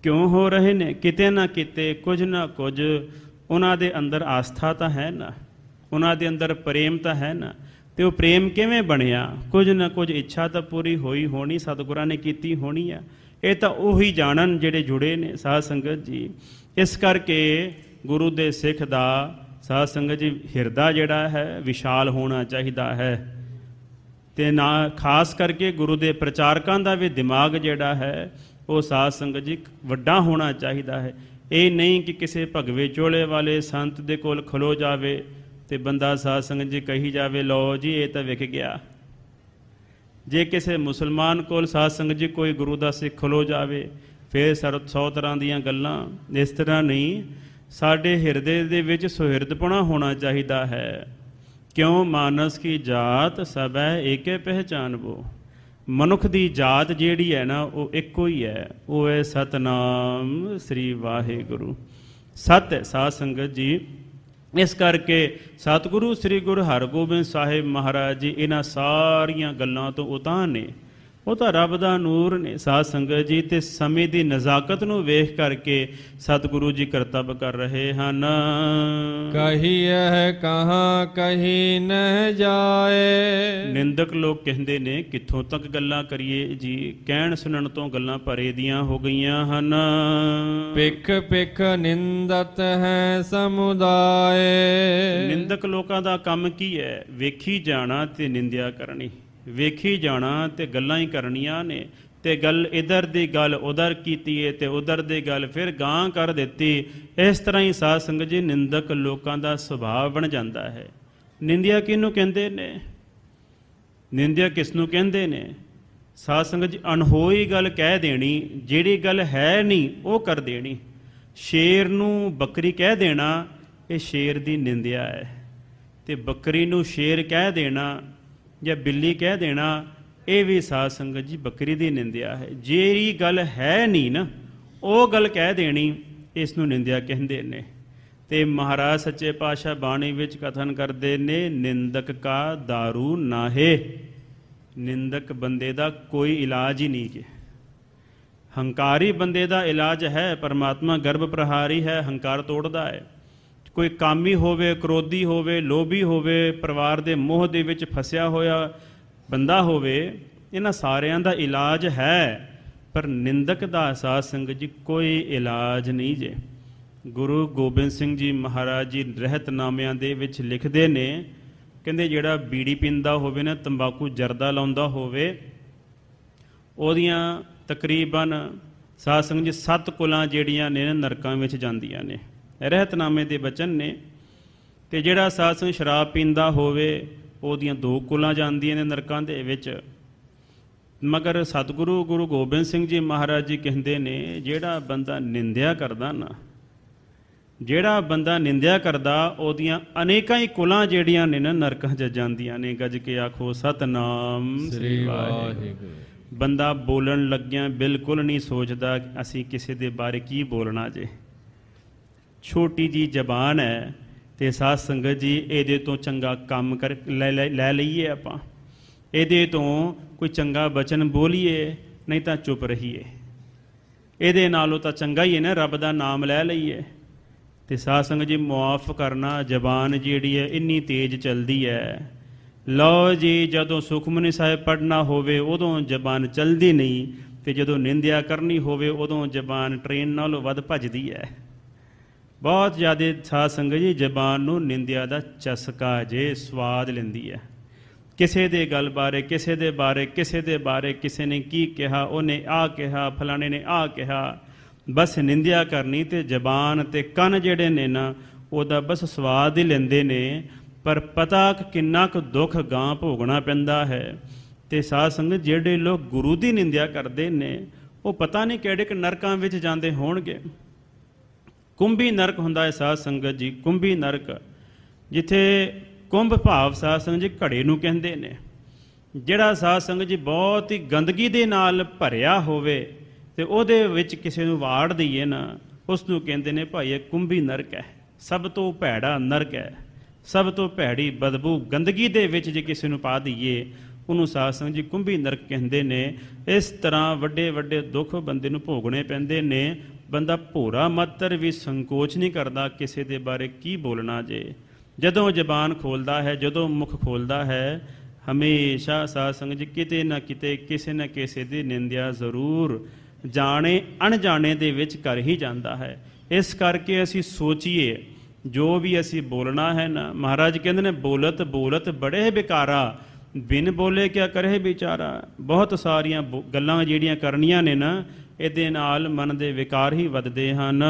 ਕਿਉਂ ਹੋ ਰਹੇ ਨੇ? ਕਿਤੇ ਨਾ ਕਿਤੇ ਕੁਝ ਨਾ ਕੁਝ ਉਹਨਾਂ ਦੇ ਅੰਦਰ ਆਸਥਾ ਤਾਂ ਹੈ ਨਾ, ਉਹਨਾਂ ਦੇ ਅੰਦਰ ਪ੍ਰੇਮ ਤਾਂ ਹੈ ਨਾ। ਤੇ ਉਹ ਪ੍ਰੇਮ ਕਿਵੇਂ ਬਣਿਆ? ਕੁਝ ਨਾ ਕੁਝ ਇੱਛਾ ਤਾਂ ਪੂਰੀ ਹੋਈ ਹੋਣੀ, ਸਤਿਗੁਰਾਂ ਨੇ ਕੀਤੀ ਹੋਣੀ ਆ। ਇਹ ਤਾਂ ਉਹੀ ਜਾਣਨ ਜਿਹੜੇ ਜੁੜੇ ਨੇ ਸਾਧ ਸੰਗਤ ਜੀ। ਇਸ ਕਰਕੇ ਗੁਰੂ ਦੇ ਸਿੱਖ ਦਾ ਸਾਧ ਸੰਗਤ ਜੀ ਹਿਰਦਾ ਜਿਹੜਾ ਹੈ ਵਿਸ਼ਾਲ ਹੋਣਾ ਚਾਹੀਦਾ ਹੈ। ਤੇ ਨਾ ਖਾਸ ਕਰਕੇ ਗੁਰੂ ਦੇ ਪ੍ਰਚਾਰਕਾਂ ਦਾ ਵੀ ਦਿਮਾਗ ਜਿਹੜਾ ਹੈ ਉਹ ਸਾਧ ਸੰਗਤ ਜੀ ਵੱਡਾ ਹੋਣਾ ਚਾਹੀਦਾ ਹੈ। ਇਹ ਨਹੀਂ ਕਿ ਕਿਸੇ ਭਗਵੇ ਚੋਲੇ ਵਾਲੇ ਸੰਤ ਦੇ ਕੋਲ ਖਲੋ ਜਾਵੇ ਤੇ ਬੰਦਾ ਸਾਧ ਸੰਗਤ ਜੀ ਕਹੀ ਜਾਵੇ ਲਓ ਜੀ ਇਹ ਤਾਂ ਵਿਕ ਗਿਆ। ਜੇ ਕਿਸੇ ਮੁਸਲਮਾਨ ਕੋਲ ਸਾਧ ਸੰਗਤ ਜੀ ਕੋਈ ਗੁਰੂ ਦਾ ਸਿੱਖ ਖਲੋ ਜਾਵੇ ਫਿਰ 100 ਤਰ੍ਹਾਂ ਦੀਆਂ ਗੱਲਾਂ। ਇਸ ਤਰ੍ਹਾਂ ਨਹੀਂ, ਸਾਡੇ ਹਿਰਦੇ ਦੇ ਵਿੱਚ ਸੁਹਿਰਦਪੁਣਾ ਹੋਣਾ ਚਾਹੀਦਾ ਹੈ। ਕਿਉਂ? ਮਾਨਸ ਕੀ ਜਾਤ ਸਭੈ ਏਕੇ ਪਹਿਚਾਨਬੋ। ਮਨੁੱਖ ਦੀ ਜਾਤ ਜਿਹੜੀ ਹੈ ਨਾ ਉਹ ਇੱਕੋ ਹੀ ਹੈ, ਉਹ ਹੈ ਸਤਨਾਮ ਸ੍ਰੀ ਵਾਹਿਗੁਰੂ। ਸਤ ਹੈ ਸਾਧ ਸੰਗਤ ਜੀ। ਇਸ ਕਰਕੇ ਸਤਿਗੁਰੂ ਸ੍ਰੀ ਗੁਰੂ ਹਰਗੋਬਿੰਦ ਸਾਹਿਬ ਮਹਾਰਾਜ ਜੀ ਇਹਨਾਂ ਸਾਰੀਆਂ ਗੱਲਾਂ ਤੋਂ ਉਤਾਂਹ ਨੇ। ਉਹ ਤਾਂ ਰੱਬ ਦਾ ਨੂਰ ਨੇ ਸਾਧ ਸੰਗਤ ਜੀ। ਤੇ ਸਮੇਂ ਦੀ ਨਜ਼ਾਕਤ ਨੂੰ ਵੇਖ ਕਰਕੇ ਸਤਿਗੁਰੂ ਜੀ ਕਰਤੱਵ ਕਰ ਰਹੇ ਹਨ। ਕਹੀਐ ਕਹਾਂ ਕਹੀ ਨ ਜਾਏ। ਨਿੰਦਕ ਲੋਕ ਕਹਿੰਦੇ ਨੇ ਕਿੱਥੋਂ ਤੱਕ ਗੱਲਾਂ ਕਰੀਏ ਜੀ, ਕਹਿਣ ਸੁਣਨ ਤੋਂ ਗੱਲਾਂ ਭਰੇ ਦੀਆਂ ਹੋ ਗਈਆਂ ਹਨ। ਪਿੱਖ ਪਿੱਖ ਨਿੰਦਤ ਹੈ ਸਮੁਦਾਏ। ਨਿੰਦਕ ਲੋਕਾਂ ਦਾ ਕੰਮ ਕੀ ਹੈ? ਵੇਖੀ ਜਾਣਾ ਤੇ ਨਿੰਦਿਆ ਕਰਨੀ, ਵੇਖੀ ਜਾਣਾ ਤੇ ਗੱਲਾਂ ਹੀ ਕਰਨੀਆਂ ਨੇ। ਤੇ ਗੱਲ ਇੱਧਰ ਦੀ ਗੱਲ ਉੱਧਰ ਕੀਤੀ ਹੈ ਤੇ ਉੱਧਰ ਦੀ ਗੱਲ ਫਿਰ ਗਾਂਹ ਕਰ ਦਿੱਤੀ। ਇਸ ਤਰ੍ਹਾਂ ਹੀ ਸਾਧ ਸੰਗਤ ਜੀ ਨਿੰਦਕ ਲੋਕਾਂ ਦਾ ਸੁਭਾਅ ਬਣ ਜਾਂਦਾ ਹੈ। ਨਿੰਦਿਆ ਕਿਹਨੂੰ ਕਹਿੰਦੇ ਨੇ? ਨਿੰਦਿਆ ਕਿਸ ਨੂੰ ਕਹਿੰਦੇ ਨੇ? ਸਾਧ ਸੰਗਤ ਜੀ ਅਣਹੋਈ ਗੱਲ ਕਹਿ ਦੇਣੀ, ਜਿਹੜੀ ਗੱਲ ਹੈ ਨਹੀਂ ਉਹ ਕਰ ਦੇਣੀ। ਸ਼ੇਰ ਨੂੰ ਬੱਕਰੀ ਕਹਿ ਦੇਣਾ ਇਹ ਸ਼ੇਰ ਦੀ ਨਿੰਦਿਆ ਹੈ। ਤੇ ਬੱਕਰੀ ਨੂੰ ਸ਼ੇਰ ਕਹਿ ਦੇਣਾ ਜਾਂ ਬਿੱਲੀ ਕਹਿ ਦੇਣਾ ਇਹ ਵੀ ਸਾਧ ਸੰਗਤ ਜੀ ਬੱਕਰੀ ਦੀ ਨਿੰਦਿਆ ਹੈ। ਜਿਹੜੀ ਗੱਲ ਹੈ ਨਹੀਂ ਨਾ ਉਹ ਗੱਲ ਕਹਿ ਦੇਣੀ, ਇਸ ਨੂੰ ਨਿੰਦਿਆ ਕਹਿੰਦੇ ਨੇ। ਤੇ ਮਹਾਰਾਜ ਸੱਚੇ ਪਾਤਸ਼ਾਹ ਬਾਣੀ ਵਿੱਚ ਕਥਨ ਕਰਦੇ ਨੇ, ਨਿੰਦਕ ਕਾ ਦਾਰੂ ਨਾਹੇ। ਨਿੰਦਕ ਬੰਦੇ ਦਾ ਕੋਈ ਇਲਾਜ ਹੀ ਨਹੀਂ ਕਿ ਹੰਕਾਰੀ ਬੰਦੇ ਦਾ ਇਲਾਜ ਹੈ। ਪਰਮਾਤਮਾ ਗਰਭ ਪ੍ਰਹਾਰੀ ਹੈ, ਹੰਕਾਰ ਤੋੜਦਾ ਹੈ। ਕੋਈ ਕਾਮੀ ਹੋਵੇ, ਕ੍ਰੋਧੀ ਹੋਵੇ, ਲੋਭੀ ਹੋਵੇ, ਪਰਿਵਾਰ ਦੇ ਮੋਹ ਦੇ ਵਿੱਚ ਫਸਿਆ ਹੋਇਆ ਬੰਦਾ ਹੋਵੇ, ਇਹਨਾਂ ਸਾਰਿਆਂ ਦਾ ਇਲਾਜ ਹੈ। ਪਰ ਨਿੰਦਕ ਦਾ ਸਾਧ ਸੰਗਤ ਜੀ ਕੋਈ ਇਲਾਜ ਨਹੀਂ ਜੇ। ਗੁਰੂ ਗੋਬਿੰਦ ਸਿੰਘ ਜੀ ਮਹਾਰਾਜ ਜੀ ਰਹਿਤਨਾਮਿਆਂ ਦੇ ਵਿੱਚ ਲਿਖਦੇ ਨੇ, ਕਹਿੰਦੇ ਜਿਹੜਾ ਬੀੜੀ ਪੀਂਦਾ ਹੋਵੇ ਨਾ, ਤੰਬਾਕੂ ਜਰਦਾ ਲਾਉਂਦਾ ਹੋਵੇ, ਉਹਦੀਆਂ ਤਕਰੀਬਨ ਸਾਧ ਸੰਗਤ ਜੀ 7 ਕੁਲਾਂ ਜਿਹੜੀਆਂ ਨੇ ਨਰਕਾਂ ਵਿੱਚ ਜਾਂਦੀਆਂ ਨੇ। ਰਹਿਤਨਾਮੇ ਦੇ ਬਚਨ ਨੇ। ਤੇ ਜਿਹੜਾ ਸਾਧ ਸੰਗਤ ਸ਼ਰਾਬ ਪੀਂਦਾ ਹੋਵੇ ਉਹਦੀਆਂ 2 ਕੁਲਾਂ ਜਾਂਦੀਆਂ ਨੇ ਨਰਕਾਂ ਦੇ ਵਿੱਚ। ਮਗਰ ਸਤਿਗੁਰੂ ਗੁਰੂ ਗੋਬਿੰਦ ਸਿੰਘ ਜੀ ਮਹਾਰਾਜ ਜੀ ਕਹਿੰਦੇ ਨੇ, ਜਿਹੜਾ ਬੰਦਾ ਨਿੰਦਿਆ ਕਰਦਾ ਨਾ, ਜਿਹੜਾ ਬੰਦਾ ਨਿੰਦਿਆ ਕਰਦਾ ਉਹਦੀਆਂ ਅਨੇਕਾਂ ਹੀ ਕੁਲਾਂ ਜਿਹੜੀਆਂ ਨੇ ਨਾ ਨਰਕਾਂ 'ਚ ਜਾਂਦੀਆਂ ਨੇ। ਗੱਜ ਕੇ ਆਖੋ ਸਤਨਾਮ ਸ੍ਰੀ ਵਾਹਿਗੁਰੂ। ਬੰਦਾ ਬੋਲਣ ਲੱਗਿਆਂ ਬਿਲਕੁਲ ਨਹੀਂ ਸੋਚਦਾ ਅਸੀਂ ਕਿਸੇ ਦੇ ਬਾਰੇ ਕੀ ਬੋਲਣਾ ਜੇ। ਛੋਟੀ ਜੀ ਜ਼ਬਾਨ ਹੈ ਤੇ ਸਾਧ ਸੰਗਤ ਜੀ ਇਹਦੇ ਤੋਂ ਚੰਗਾ ਕੰਮ ਲੈ ਲਈਏ ਆਪਾਂ, ਇਹਦੇ ਤੋਂ ਕੋਈ ਚੰਗਾ ਬਚਨ ਬੋਲੀਏ, ਨਹੀਂ ਤਾਂ ਚੁੱਪ ਰਹੀਏ। ਇਹਦੇ ਨਾਲੋਂ ਤਾਂ ਚੰਗਾ ਹੀ ਹੈ ਨਾ ਰੱਬ ਦਾ ਨਾਮ ਲੈ ਲਈਏ। ਤੇ ਸਾਧ ਸੰਗਤ ਜੀ ਮੁਆਫ ਕਰਨਾ, ਜ਼ਬਾਨ ਜਿਹੜੀ ਹੈ ਇੰਨੀ ਤੇਜ਼ ਚੱਲਦੀ ਹੈ। ਲਓ ਜੀ, ਜਦੋਂ ਸੁਖਮਨੀ ਸਾਹਿਬ ਪੜ੍ਹਨਾ ਹੋਵੇ ਉਦੋਂ ਜ਼ਬਾਨ ਚੱਲਦੀ ਨਹੀਂ, ਤੇ ਜਦੋਂ ਨਿੰਦਿਆ ਕਰਨੀ ਹੋਵੇ ਉਦੋਂ ਜ਼ਬਾਨ ਟ੍ਰੇਨ ਨਾਲੋਂ ਵੱਧ ਭੱਜਦੀ ਹੈ। ਬਹੁਤ ਜ਼ਿਆਦਾ ਸਾਧ ਸੰਗਤ ਜੀ ਜ਼ਬਾਨ ਨੂੰ ਨਿੰਦਿਆ ਦਾ ਚਸਕਾ ਜੇ ਸਵਾਦ ਲੈਂਦੀ ਹੈ। ਕਿਸੇ ਦੇ ਗੱਲ ਬਾਰੇ, ਕਿਸੇ ਦੇ ਬਾਰੇ, ਕਿਸੇ ਦੇ ਬਾਰੇ ਕਿਸੇ ਨੇ ਕੀ ਕਿਹਾ, ਉਹਨੇ ਆਹ ਕਿਹਾ, ਫਲਾਣੇ ਨੇ ਆਹ ਕਿਹਾ, ਬਸ ਨਿੰਦਿਆ ਕਰਨੀ, ਤੇ ਜ਼ਬਾਨ ਤੇ ਕੰਨ ਜਿਹੜੇ ਨੇ ਨਾ ਉਹਦਾ ਬਸ ਸਵਾਦ ਹੀ ਲੈਂਦੇ ਨੇ, ਪਰ ਪਤਾ ਕਿੰਨਾ ਕੁ ਦੁੱਖ ਗਾਂ ਭੋਗਣਾ ਪੈਂਦਾ ਹੈ। ਤੇ ਸਾਧ ਸੰਗਤ ਜਿਹੜੇ ਲੋਕ ਗੁਰੂ ਦੀ ਨਿੰਦਿਆ ਕਰਦੇ ਨੇ ਉਹ ਪਤਾ ਨਹੀਂ ਕਿਹੜੇ ਕਿ ਨਰਕਾਂ ਵਿੱਚ ਜਾਂਦੇ ਹੋਣਗੇ। ਕੁੰਭੀ ਨਰਕ ਹੁੰਦਾ ਹੈ ਸਾਧ ਸੰਗਤ ਜੀ, ਕੁੰਭੀ ਨਰਕ, ਜਿੱਥੇ ਕੁੰਭ ਭਾਵ ਸਾਧ ਸੰਗਤ ਜੀ ਘੜੇ ਨੂੰ ਕਹਿੰਦੇ ਨੇ। ਜਿਹੜਾ ਸਾਧ ਸੰਗਤ ਜੀ ਬਹੁਤ ਹੀ ਗੰਦਗੀ ਦੇ ਨਾਲ ਭਰਿਆ ਹੋਵੇ ਤੇ ਉਹਦੇ ਵਿੱਚ ਕਿਸੇ ਨੂੰ ਵਾੜ ਦਈਏ ਨਾ, ਉਸ ਨੂੰ ਕਹਿੰਦੇ ਨੇ ਭਾਈ ਇਹ ਕੁੰਭੀ ਨਰਕ ਹੈ, ਸਭ ਤੋਂ ਭੈੜਾ ਨਰਕ ਹੈ, ਸਭ ਤੋਂ ਭੈੜੀ ਬਦਬੂ ਗੰਦਗੀ ਦੇ ਵਿੱਚ ਜੇ ਕਿਸੇ ਨੂੰ ਪਾ ਦਈਏ ਉਹਨੂੰ ਸਾਧ ਸੰਗਤ ਜੀ ਕੁੰਭੀ ਨਰਕ ਕਹਿੰਦੇ ਨੇ। ਇਸ ਤਰ੍ਹਾਂ ਵੱਡੇ ਵੱਡੇ ਦੁੱਖ ਬੰਦੇ ਨੂੰ ਭੋਗਣੇ ਪੈਂਦੇ ਨੇ। ਬੰਦਾ ਭੋਰਾ ਮਾਤਰ ਵੀ ਸੰਕੋਚ ਨਹੀਂ ਕਰਦਾ ਕਿਸੇ ਦੇ ਬਾਰੇ ਕੀ ਬੋਲਣਾ ਜੇ। ਜਦੋਂ ਜ਼ਬਾਨ ਖੋਲ੍ਹਦਾ ਹੈ, ਜਦੋਂ ਮੁਖ ਖੋਲ੍ਹਦਾ ਹੈ, ਹਮੇਸ਼ਾ ਸਾਧ ਸੰਗਤ ਜੀ ਕਿਤੇ ਨਾ ਕਿਤੇ ਕਿਸੇ ਨਾ ਕਿਸੇ ਦੀ ਨਿੰਦਿਆ ਜ਼ਰੂਰ ਜਾਣੇ ਅਣਜਾਣੇ ਦੇ ਵਿੱਚ ਕਰ ਹੀ ਜਾਂਦਾ ਹੈ। ਇਸ ਕਰਕੇ ਅਸੀਂ ਸੋਚੀਏ ਜੋ ਵੀ ਅਸੀਂ ਬੋਲਣਾ ਹੈ ਨਾ, ਮਹਾਰਾਜ ਕਹਿੰਦੇ ਨੇ ਬੋਲਤ ਬੋਲਤ ਬੜੇ ਬਿਕਾਰਾ, ਬਿਨ ਬੋਲੇ ਕਿਆ ਕਰੇ ਵਿਚਾਰਾ। ਬਹੁਤ ਸਾਰੀਆਂ ਗੱਲਾਂ ਜਿਹੜੀਆਂ ਕਰਨੀਆਂ ਨੇ ਨਾ, ਇਹਦੇ ਨਾਲ ਮਨ ਦੇ ਵਿਕਾਰ ਹੀ ਵੱਧਦੇ ਹਨ।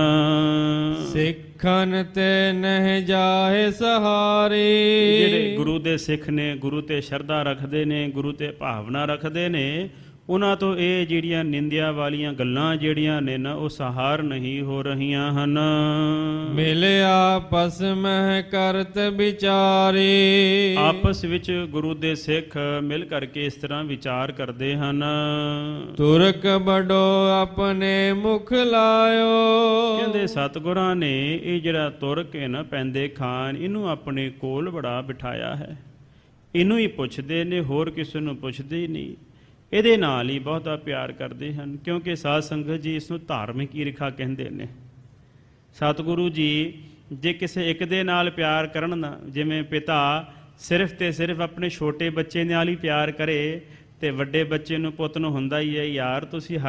ਸਿੱਖਨ ਤੇ ਨਹਿ ਜਾਹੇ ਸਹਾਰੇ, ਜਿਹੜੇ ਗੁਰੂ ਦੇ ਸਿੱਖ ਨੇ, ਗੁਰੂ ਤੇ ਸ਼ਰਧਾ ਰੱਖਦੇ ਨੇ, ਗੁਰੂ ਤੇ ਭਾਵਨਾ ਰੱਖਦੇ ਨੇ, ਉਹਨਾਂ ਤੋਂ ਇਹ ਜਿਹੜੀਆਂ ਨਿੰਦਿਆ ਵਾਲੀਆਂ ਗੱਲਾਂ ਜਿਹੜੀਆਂ ਨੇ ਨਾ ਉਹ ਸਹਾਰ ਨਹੀਂ ਹੋ ਰਹੀਆਂ ਹਨ। ਮਿਲਿਆ ਆਪਸ ਮਹਿ ਕਰਤ ਵਿਚਾਰੇ, ਆਪਸ ਵਿੱਚ ਗੁਰੂ ਦੇ ਸਿੱਖ ਮਿਲ ਕਰਕੇ ਇਸ ਤਰ੍ਹਾਂ ਵਿਚਾਰ ਕਰਦੇ ਹਨ। ਤੁਰਕ ਬੜੋ ਆਪਣੇ ਮੁਖ ਲਾਇਓ, ਕਹਿੰਦੇ ਸਤਿਗੁਰਾਂ ਨੇ ਇਹ ਜਿਹੜਾ ਤੁਰਕ ਹੈ ਨਾ ਪੈਂਦੇ ਖਾਨ, ਇਹਨੂੰ ਆਪਣੇ ਕੋਲ ਬੜਾ ਬਿਠਾਇਆ ਹੈ। ਇਹਨੂੰ ਹੀ ਪੁੱਛਦੇ ਨੇ, ਹੋਰ ਕਿਸੇ ਨੂੰ ਪੁੱਛਦੇ ਹੀ ਨਹੀਂ। ਇਹਦੇ ਨਾਲ ਹੀ ਬਹੁਤਾ ਪਿਆਰ ਕਰਦੇ ਹਨ, ਕਿਉਂਕਿ ਸਾਧ ਸੰਗਤ ਜੀ ਇਸ ਨੂੰ ਧਾਰਮਿਕ ਈਰਖਾ ਕਹਿੰਦੇ ਨੇ। ਸਤਿਗੁਰੂ ਜੀ ਜੇ ਕਿਸੇ ਇੱਕ ਦੇ ਨਾਲ ਪਿਆਰ ਕਰਨ ਨਾ, ਜਿਵੇਂ ਪਿਤਾ ਸਿਰਫ ਤੇ ਸਿਰਫ ਆਪਣੇ ਛੋਟੇ ਬੱਚੇ ਨਾਲ ਹੀ ਪਿਆਰ ਕਰੇ, ਤੇ ਵੱਡੇ ਬੱਚੇ ਨੂੰ ਪੁੱਤ ਨੂੰ ਹੁੰਦਾ ਹੀ ਹੈ ਯਾਰ ਤੁਸੀਂ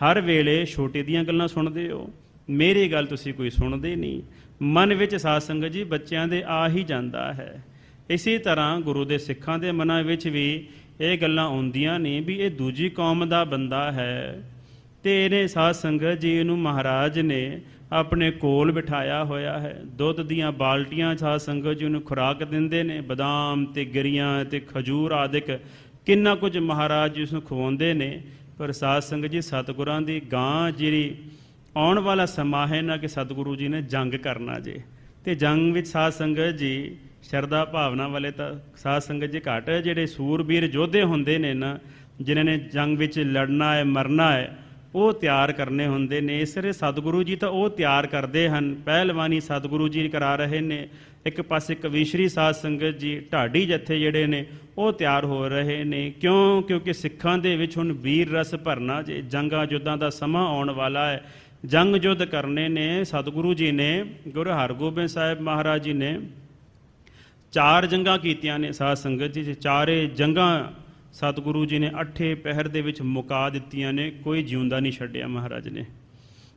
ਹਰ ਵੇਲੇ ਛੋਟੇ ਦੀਆਂ ਗੱਲਾਂ ਸੁਣਦੇ ਹੋ, ਮੇਰੀ ਗੱਲ ਤੁਸੀਂ ਕੋਈ ਸੁਣਦੇ ਨਹੀਂ। ਮਨ ਵਿੱਚ ਸਾਧ ਸੰਗਤ ਜੀ ਬੱਚਿਆਂ ਦੇ ਆ ਹੀ ਜਾਂਦਾ ਹੈ। ਇਸੇ ਤਰ੍ਹਾਂ ਗੁਰੂ ਦੇ ਸਿੱਖਾਂ ਦੇ ਮਨਾਂ ਵਿੱਚ ਵੀ ਇਹ ਗੱਲਾਂ ਆਉਂਦੀਆਂ ਨੇ ਵੀ ਇਹ ਦੂਜੀ ਕੌਮ ਦਾ ਬੰਦਾ ਹੈ, ਤੇ ਇਹਨੇ ਸਾਧ ਸੰਗਤ ਜੀ ਨੂੰ ਮਹਾਰਾਜ ਨੇ ਆਪਣੇ ਕੋਲ ਬਿਠਾਇਆ ਹੋਇਆ ਹੈ। ਦੁੱਧ ਦੀਆਂ ਬਾਲਟੀਆਂ ਸਾਧ ਸੰਗਤ ਜੀ ਨੂੰ ਖੁਰਾਕ ਦਿੰਦੇ ਨੇ, ਬਦਾਮ ਤੇ ਗਿਰੀਆਂ ਤੇ ਖਜੂਰ ਆਦਿਕ ਕਿੰਨਾ ਕੁਝ ਮਹਾਰਾਜ ਜੀ ਉਸ ਨੂੰ ਖਵਾਉਂਦੇ ਨੇ। ਪਰ ਸਾਧ ਸੰਗਤ ਜੀ ਸਤਿਗੁਰਾਂ ਦੀ ਗਾਂ ਜਿਹੜੀ ਆਉਣ ਵਾਲਾ ਸਮਾਂ ਹੈ ਨਾ ਕਿ ਸਤਿਗੁਰੂ ਜੀ ਨੇ ਜੰਗ ਕਰਨਾ ਜੇ, ਤੇ ਜੰਗ ਵਿੱਚ ਸਾਧ ਸੰਗਤ ਜੀ ਸ਼ਰਧਾ ਭਾਵਨਾ ਵਾਲੇ ਤਾਂ ਸਾਧ ਸੰਗਤ ਜੀ ਘੱਟ, ਜਿਹੜੇ ਸੂਰਬੀਰ ਯੋਧੇ ਹੁੰਦੇ ਨੇ ਨਾ, ਜਿਨ੍ਹਾਂ ਨੇ ਜੰਗ ਵਿੱਚ ਲੜਨਾ ਹੈ ਮਰਨਾ ਹੈ, ਉਹ ਤਿਆਰ ਕਰਨੇ ਹੁੰਦੇ ਨੇ। ਇਸ ਲਈ ਸਤਿਗੁਰੂ ਜੀ ਤਾਂ ਉਹ ਤਿਆਰ ਕਰਦੇ ਹਨ, ਪਹਿਲਵਾਨੀ ਸਤਿਗੁਰੂ ਜੀ ਕਰਾ ਰਹੇ ਨੇ। ਇੱਕ ਪਾਸੇ ਕਵੀਸ਼ਰੀ ਸਾਧ ਸੰਗਤ ਜੀ ਢਾਡੀ ਜੱਥੇ ਜਿਹੜੇ ਨੇ ਉਹ ਤਿਆਰ ਹੋ ਰਹੇ ਨੇ। ਕਿਉਂਕਿ ਸਿੱਖਾਂ ਦੇ ਵਿੱਚ ਹੁਣ ਵੀਰ ਰਸ ਭਰਨਾ ਜੇ, ਜੰਗਾਂ ਯੁੱਧਾਂ ਦਾ ਸਮਾਂ ਆਉਣ ਵਾਲਾ ਹੈ, ਜੰਗ ਯੁੱਧ ਕਰਨੇ ਨੇ। ਸਤਿਗੁਰੂ ਜੀ ਨੇ, ਗੁਰੂ ਹਰਗੋਬਿੰਦ ਸਾਹਿਬ ਮਹਾਰਾਜ ਜੀ ਨੇ 4 ਜੰਗਾਂ ਕੀਤੀਆਂ ਨੇ ਸਾਧ ਸੰਗਤ ਜੀ। ਚਾਰੇ ਜੰਗਾਂ ਸਤਿਗੁਰੂ ਜੀ ਨੇ 8 ਪਹਿਰ ਦੇ ਵਿੱਚ ਮੁਕਾ ਦਿੱਤੀਆਂ ਨੇ, ਕੋਈ ਜਿਉਂਦਾ ਨਹੀਂ ਛੱਡਿਆ ਮਹਾਰਾਜ ਨੇ।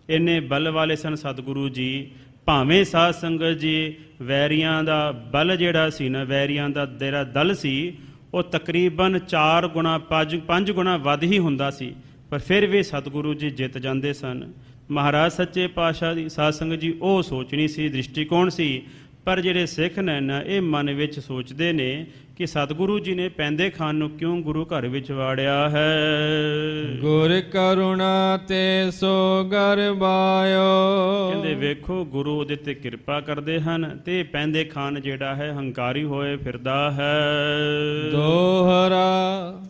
ਇੰਨੇ ਬਲ ਵਾਲੇ ਸਨ ਸਤਿਗੁਰੂ ਜੀ। ਭਾਵੇਂ ਸਾਧ ਸੰਗਤ ਜੀ ਵੈਰੀਆਂ ਦਾ ਬਲ ਜਿਹੜਾ ਸੀ ਨਾ, ਵੈਰੀਆਂ ਦਾ ਜਿਹੜਾ ਦਲ ਸੀ ਉਹ ਤਕਰੀਬਨ 4 ਗੁਣਾ 5 ਗੁਣਾ ਵੱਧ ਹੀ ਹੁੰਦਾ ਸੀ, ਪਰ ਫਿਰ ਵੀ ਸਤਿਗੁਰੂ ਜੀ ਜਿੱਤ ਜਾਂਦੇ ਸਨ। ਮਹਾਰਾਜ ਸੱਚੇ ਪਾਤਸ਼ਾਹ ਦੀ ਸਾਧ ਸੰਗਤ ਜੀ ਉਹ ਸੋਚਣੀ ਸੀ, ਦ੍ਰਿਸ਼ਟੀਕੋਣ ਸੀ। ਪਰ ਜਿਹੜੇ ਸਿੱਖ ਨੇ ਨਾ ਇਹ ਮਨ ਵਿੱਚ ਸੋਚਦੇ ਨੇ ਕਿ ਸਤਿਗੁਰੂ ਜੀ ਨੇ ਪੈਂਦੇ ਖਾਨ ਨੂੰ ਕਿਉਂ ਗੁਰੂ ਘਰ ਵਿੱਚ ਵਾੜਿਆ ਹੈ। ਗੁਰ ਕਰੁਣਾ ਤੇ ਸੋ ਗਰਬਾਇਓ, ਕਹਿੰਦੇ ਵੇਖੋ ਗੁਰੂ ਉਹਦੇ ਤੇ ਕਿਰਪਾ ਕਰਦੇ ਹਨ, ਤੇ ਪੈਂਦੇ ਖਾਨ ਜਿਹੜਾ ਹੈ ਹੰਕਾਰੀ ਹੋਏ ਫਿਰਦਾ ਹੈ। ਦੋਹਰਾ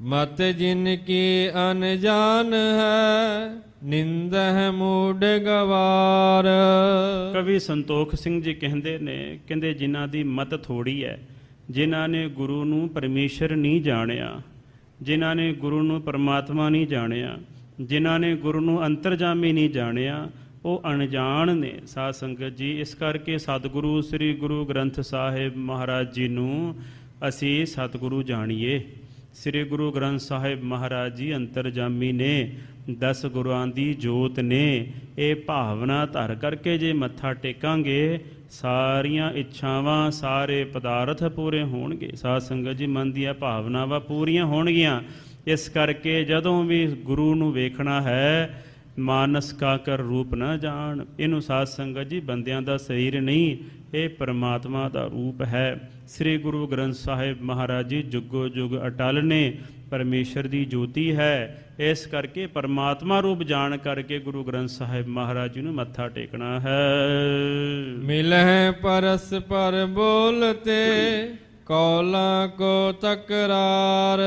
ਮਤ ਜਿਨ ਕੀ ਅਨਜਾਨ ਹੈ, ਨਿੰਦਹਿ ਮੂਢ ਗਵਾਰ। ਕਵੀ ਸੰਤੋਖ ਸਿੰਘ ਜੀ ਕਹਿੰਦੇ ਨੇ, ਕਹਿੰਦੇ ਜਿਨ੍ਹਾਂ ਦੀ ਮਤ ਥੋੜ੍ਹੀ ਹੈ, ਜਿਨ੍ਹਾਂ ਨੇ ਗੁਰੂ ਨੂੰ ਪਰਮੇਸ਼ਰ ਨਹੀਂ ਜਾਣਿਆ, ਜਿਨ੍ਹਾਂ ਨੇ ਗੁਰੂ ਨੂੰ ਪਰਮਾਤਮਾ ਨਹੀਂ ਜਾਣਿਆ, ਜਿਨ੍ਹਾਂ ਨੇ ਗੁਰੂ ਨੂੰ ਅੰਤਰਜਾਮੀ ਨਹੀਂ ਜਾਣਿਆ, ਉਹ ਅਣਜਾਣ ਨੇ ਸਾਧ ਸੰਗਤ ਜੀ। ਇਸ ਕਰਕੇ ਸਤਿਗੁਰੂ ਸ੍ਰੀ ਗੁਰੂ ਗ੍ਰੰਥ ਸਾਹਿਬ ਮਹਾਰਾਜ ਜੀ ਨੂੰ ਅਸੀਂ ਸਤਿਗੁਰੂ ਜਾਣੀਏ। ਸ੍ਰੀ ਗੁਰੂ ਗ੍ਰੰਥ ਸਾਹਿਬ ਮਹਾਰਾਜ ਜੀ ਅੰਤਰਜਾਮੀ ਨੇ, 10 ਗੁਰੂਆਂ ਦੀ ਜੋਤ ਨੇ। ਇਹ ਭਾਵਨਾ ਧਰ ਕਰਕੇ ਜੇ ਮੱਥਾ ਟੇਕਾਂਗੇ, ਸਾਰੀਆਂ ਇੱਛਾਵਾਂ ਸਾਰੇ ਪਦਾਰਥ ਪੂਰੇ ਹੋਣਗੇ। ਸਾਧ ਸੰਗਤ ਜੀ ਮਨ ਦੀਆਂ ਭਾਵਨਾਵਾਂ ਪੂਰੀਆਂ ਹੋਣਗੀਆਂ। ਇਸ ਕਰਕੇ ਜਦੋਂ ਵੀ ਗੁਰੂ ਨੂੰ ਵੇਖਣਾ ਹੈ, ਮਾਨਸ ਕਾ ਕਰ ਰੂਪ ਨਾ ਜਾਣ। ਇਹਨੂੰ ਸਾਧ ਸੰਗਤ ਜੀ ਬੰਦਿਆਂ ਦਾ ਸਰੀਰ ਨਹੀਂ, ਇਹ ਪਰਮਾਤਮਾ ਦਾ ਰੂਪ ਹੈ। ਸ੍ਰੀ ਗੁਰੂ ਗ੍ਰੰਥ ਸਾਹਿਬ ਮਹਾਰਾਜ ਜੀ ਜੁਗੋ ਜੁਗ ਅਟਲ ਨੇ, ਪਰਮੇਸ਼ਰ ਦੀ ਜੋਤੀ ਹੈ। ਇਸ ਕਰਕੇ ਪਰਮਾਤਮਾ ਰੂਪ ਜਾਣ ਕਰਕੇ ਗੁਰੂ ਗ੍ਰੰਥ ਸਾਹਿਬ ਮਹਾਰਾਜ ਜੀ ਨੂੰ ਮੱਥਾ ਟੇਕਣਾ ਹੈ। ਮਿਲਹਿ ਪਰਸਪਰ ਬੋਲਤੇ ਕੌਲਾਂ ਕੋ ਤਕਰਾਰ।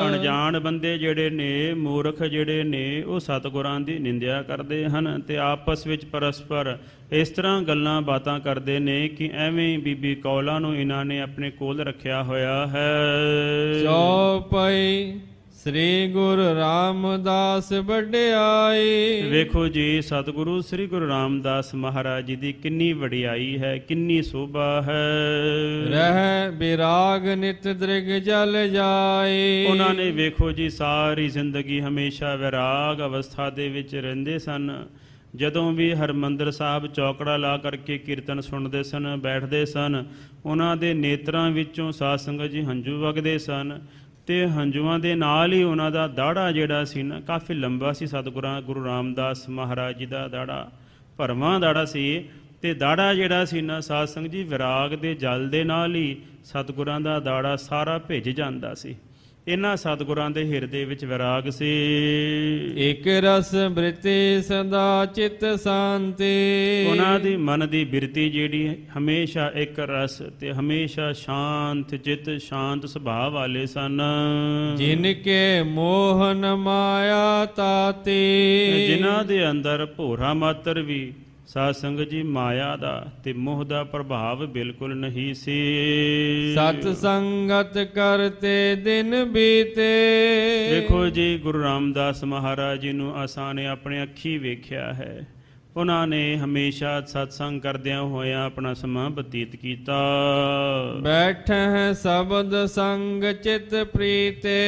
ਅਣਜਾਣ ਬੰਦੇ ਜਿਹੜੇ ਨੇ, ਮੂਰਖ ਜਿਹੜੇ ਨੇ, ਉਹ ਸਤਿਗੁਰਾਂ ਦੀ ਨਿੰਦਿਆ ਕਰਦੇ ਹਨ ਤੇ ਆਪਸ ਵਿੱਚ ਪਰਸਪਰ ਇਸ ਤਰ੍ਹਾਂ ਗੱਲਾਂ ਬਾਤਾਂ ਕਰਦੇ ਨੇ ਕਿ ਐਵੇਂ ਬੀਬੀ ਕੌਲਾਂ ਨੂੰ ਇਹਨਾਂ ਨੇ ਆਪਣੇ ਕੋਲ ਰੱਖਿਆ ਹੋਇਆ ਹੈ। ਚੌਪਈ ਸ੍ਰੀ ਗੁਰੂ ਰਾਮਦਾਸ ਵਡਿਆਈ। ਵੇਖੋ ਜੀ ਸਤਿਗੁਰੂ ਸ੍ਰੀ ਗੁਰੂ ਰਾਮਦਾਸ ਮਹਾਰਾਜ ਜੀ ਦੀ ਕਿੰਨੀ ਵਡਿਆਈ ਹੈ, ਕਿੰਨੀ ਸੋਭਾ ਹੈ। ਰਹਿ ਬਿਰਾਗ ਨਿਤ ਦ੍ਰਿਗ ਜਲ ਜਾਈ। ਉਹਨਾਂ ਨੇ ਵੇਖੋ ਜੀ ਸਾਰੀ ਜ਼ਿੰਦਗੀ ਹਮੇਸ਼ਾ ਵਿਰਾਗ ਅਵਸਥਾ ਦੇ ਵਿੱਚ ਰਹਿੰਦੇ ਸਨ। ਜਦੋਂ ਵੀ ਹਰਿਮੰਦਰ ਸਾਹਿਬ ਚੌਕੜਾ ਲਾ ਕਰਕੇ ਕੀਰਤਨ ਸੁਣਦੇ ਸਨ, ਬੈਠਦੇ ਸਨ, ਉਹਨਾਂ ਦੇ ਨੇਤਰਾਂ ਵਿੱਚੋਂ ਸਾਧ ਸੰਗਤ ਜੀ ਹੰਝੂ ਵਗਦੇ ਸਨ ਤੇ ਹੰਝੂਆਂ ਦੇ ਨਾਲ ਹੀ ਉਹਨਾਂ ਦਾ ਦਾੜਾ ਜਿਹੜਾ ਸੀ ਨਾ ਕਾਫੀ ਲੰਬਾ ਸੀ। ਸਤਿਗੁਰਾਂ ਗੁਰੂ ਰਾਮਦਾਸ ਮਹਾਰਾਜ ਜੀ ਦਾ ਦਾੜਾ ਭਰਵਾਂ ਦਾੜਾ ਸੀ ਤੇ ਦਾੜਾ ਜਿਹੜਾ ਸੀ ਨਾ ਸਾਧ ਸੰਗਤ ਜੀ ਵਿਰਾਗ ਦੇ ਜਲ ਦੇ ਨਾਲ ਹੀ ਸਤਿਗੁਰਾਂ ਦਾ ਦਾੜਾ ਸਾਰਾ ਭਿੱਜ ਜਾਂਦਾ ਸੀ। ਇਹਨਾਂ ਸਤਿਗੁਰਾਂ ਦੇ ਹਿਰਦੇ ਵਿੱਚ ਵਿਰਾਗ ਸੀ। ਇਕ ਰਸ ਬ੍ਰਿਤੀ ਸਦਾ ਚਿਤ ਸ਼ਾਂਤੀ। ਉਹਨਾਂ ਦੀ ਮਨ ਦੀ ਬਿਰਤੀ ਜਿਹੜੀ ਹਮੇਸ਼ਾ ਇੱਕ ਰਸ ਤੇ ਹਮੇਸ਼ਾ ਸ਼ਾਂਤ ਚਿਤ, ਸ਼ਾਂਤ ਸੁਭਾਅ ਵਾਲੇ ਸਨ। ਜਿਨ ਕੇ ਮੋਹ ਨ ਮਾਇਆ ਤਾਤੀ। ਜਿਨ੍ਹਾਂ ਦੇ ਅੰਦਰ ਭੋਰਾ ਮਾਤਰ ਵੀ ਸਾਧ ਸੰਗਤ ਜੀ ਮਾਇਆ ਦਾ ਤੇ ਮੋਹ ਦਾ ਪ੍ਰਭਾਵ ਬਿਲਕੁਲ ਨਹੀਂ ਸੀ। ਸਤ ਸੰਗਤ ਕਰਤੇ ਦਿਨ ਬੀਤੇ। ਵੇਖੋ ਜੀ ਗੁਰੂ ਰਾਮਦਾਸ ਮਹਾਰਾਜ ਜੀ ਨੂੰ ਅਸਾਂ ਨੇ ਆਪਣੇ ਅੱਖੀ ਵੇਖਿਆ ਹੈ। ਉਹਨਾਂ ਨੇ ਹਮੇਸ਼ਾ ਸਤਸੰਗ ਕਰਦਿਆਂ ਹੋਇਆਂ ਆਪਣਾ ਸਮਾਂ ਬਤੀਤ ਕੀਤਾ। ਬੈਠੈ ਸ਼ਬਦ ਸੰਗ ਚਿਤ ਪ੍ਰੀਤੇ।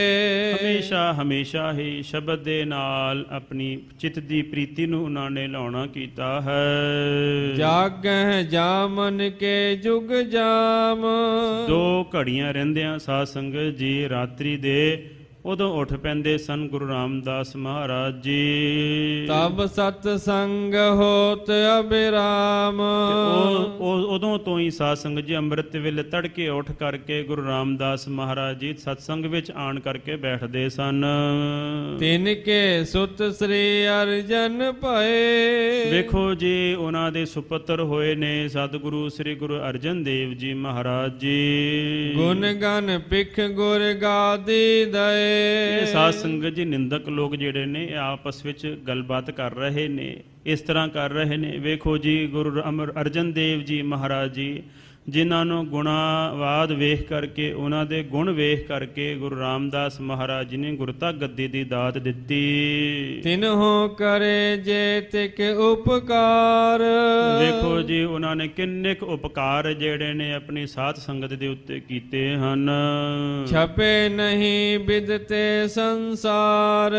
ਹਮੇਸ਼ਾ ਹੀ ਸ਼ਬਦ ਦੇ ਨਾਲ ਆਪਣੀ ਚਿੱਤ ਦੀ ਪ੍ਰੀਤੀ ਨੂੰ ਉਹਨਾਂ ਨੇ ਲਾਉਣਾ ਕੀਤਾ ਹੈ। ਜਾਗਹਿ ਜਾਮਨ ਕੇ ਜੁਗ ਜਾਮ। 2 ਘੜੀਆਂ ਰਹਿੰਦਿਆਂ ਸਾਧ ਸੰਗਤ ਜੀ ਰਾਤਰੀ ਦੇ ਉਦੋਂ ਉੱਠ ਪੈਂਦੇ ਸਨ ਗੁਰੂ ਰਾਮਦਾਸ ਮਹਾਰਾਜ ਜੀ। ਤਬ ਸਤ ਸੰਗ ਹੋਤ ਅਬਿਰਾਮ। ਉਦੋਂ ਤੋਂ ਹੀ ਸਾਧ ਸੰਗਤ ਜੀ ਅੰਮ੍ਰਿਤ ਵੇਲੇ ਤੜਕੇ ਉੱਠ ਕਰਕੇ ਗੁਰੂ ਰਾਮਦਾਸ ਮਹਾਰਾਜ ਜੀ ਸਤਸੰਗ ਵਿੱਚ ਆਣ ਕਰਕੇ ਬੈਠਦੇ ਸਨ। ਤਿਨ ਕੇ ਸੁਤ ਸ੍ਰੀ ਅਰਜਨ ਭਏ। ਵੇਖੋ ਜੀ ਉਹਨਾਂ ਦੇ ਸੁਪੁੱਤਰ ਹੋਏ ਨੇ ਸਤਿਗੁਰੂ ਸ੍ਰੀ ਗੁਰੂ ਅਰਜਨ ਦੇਵ ਜੀ ਮਹਾਰਾਜ ਜੀ। ਗੁਣ ਗਨ ਪਿਖ ਗੁਰ ਗਾਦੀ ਦਏ। ਇਹ ਸਾਧ ਸੰਗਤ ਜੀ ਨਿੰਦਕ ਲੋਕ ਜਿਹੜੇ ਨੇ ਆਪਸ ਵਿੱਚ ਗੱਲਬਾਤ ਕਰ ਰਹੇ ਨੇ, ਇਸ ਤਰ੍ਹਾਂ ਕਰ ਰਹੇ ਨੇ। ਵੇਖੋ ਜੀ ਗੁਰੂ ਅਰਜਨ ਦੇਵ ਜੀ ਮਹਾਰਾਜ ਜੀ ਜਿਨ੍ਹਾਂ ਨੂੰ ਗੁਣਾਵਾਦ ਵੇਖ ਕਰਕੇ, ਉਹਨਾਂ ਦੇ ਗੁਣ ਵੇਖ ਕਰਕੇ ਗੁਰੂ ਰਾਮਦਾਸ ਮਹਾਰਾਜ ਜੀ ਨੇ ਗੁਰਤਾ ਗੱਦੀ ਦੀ ਦਾਤ ਦਿੱਤੀ। ਤਿਨਹੁ ਕਰੇ ਜੇ ਤਿਕ ਉਪਕਾਰ। ਵੇਖੋ ਜੀ ਉਹਨਾਂ ਨੇ ਕਿੰਨੇ ਕੁ ਉਪਕਾਰ ਜਿਹੜੇ ਨੇ ਆਪਣੀ ਸਾਧ ਸੰਗਤ ਦੇ ਉੱਤੇ ਕੀਤੇ ਹਨ। ਛਪੇ ਨਹੀਂ ਬਿਦਤੇ ਸੰਸਾਰ।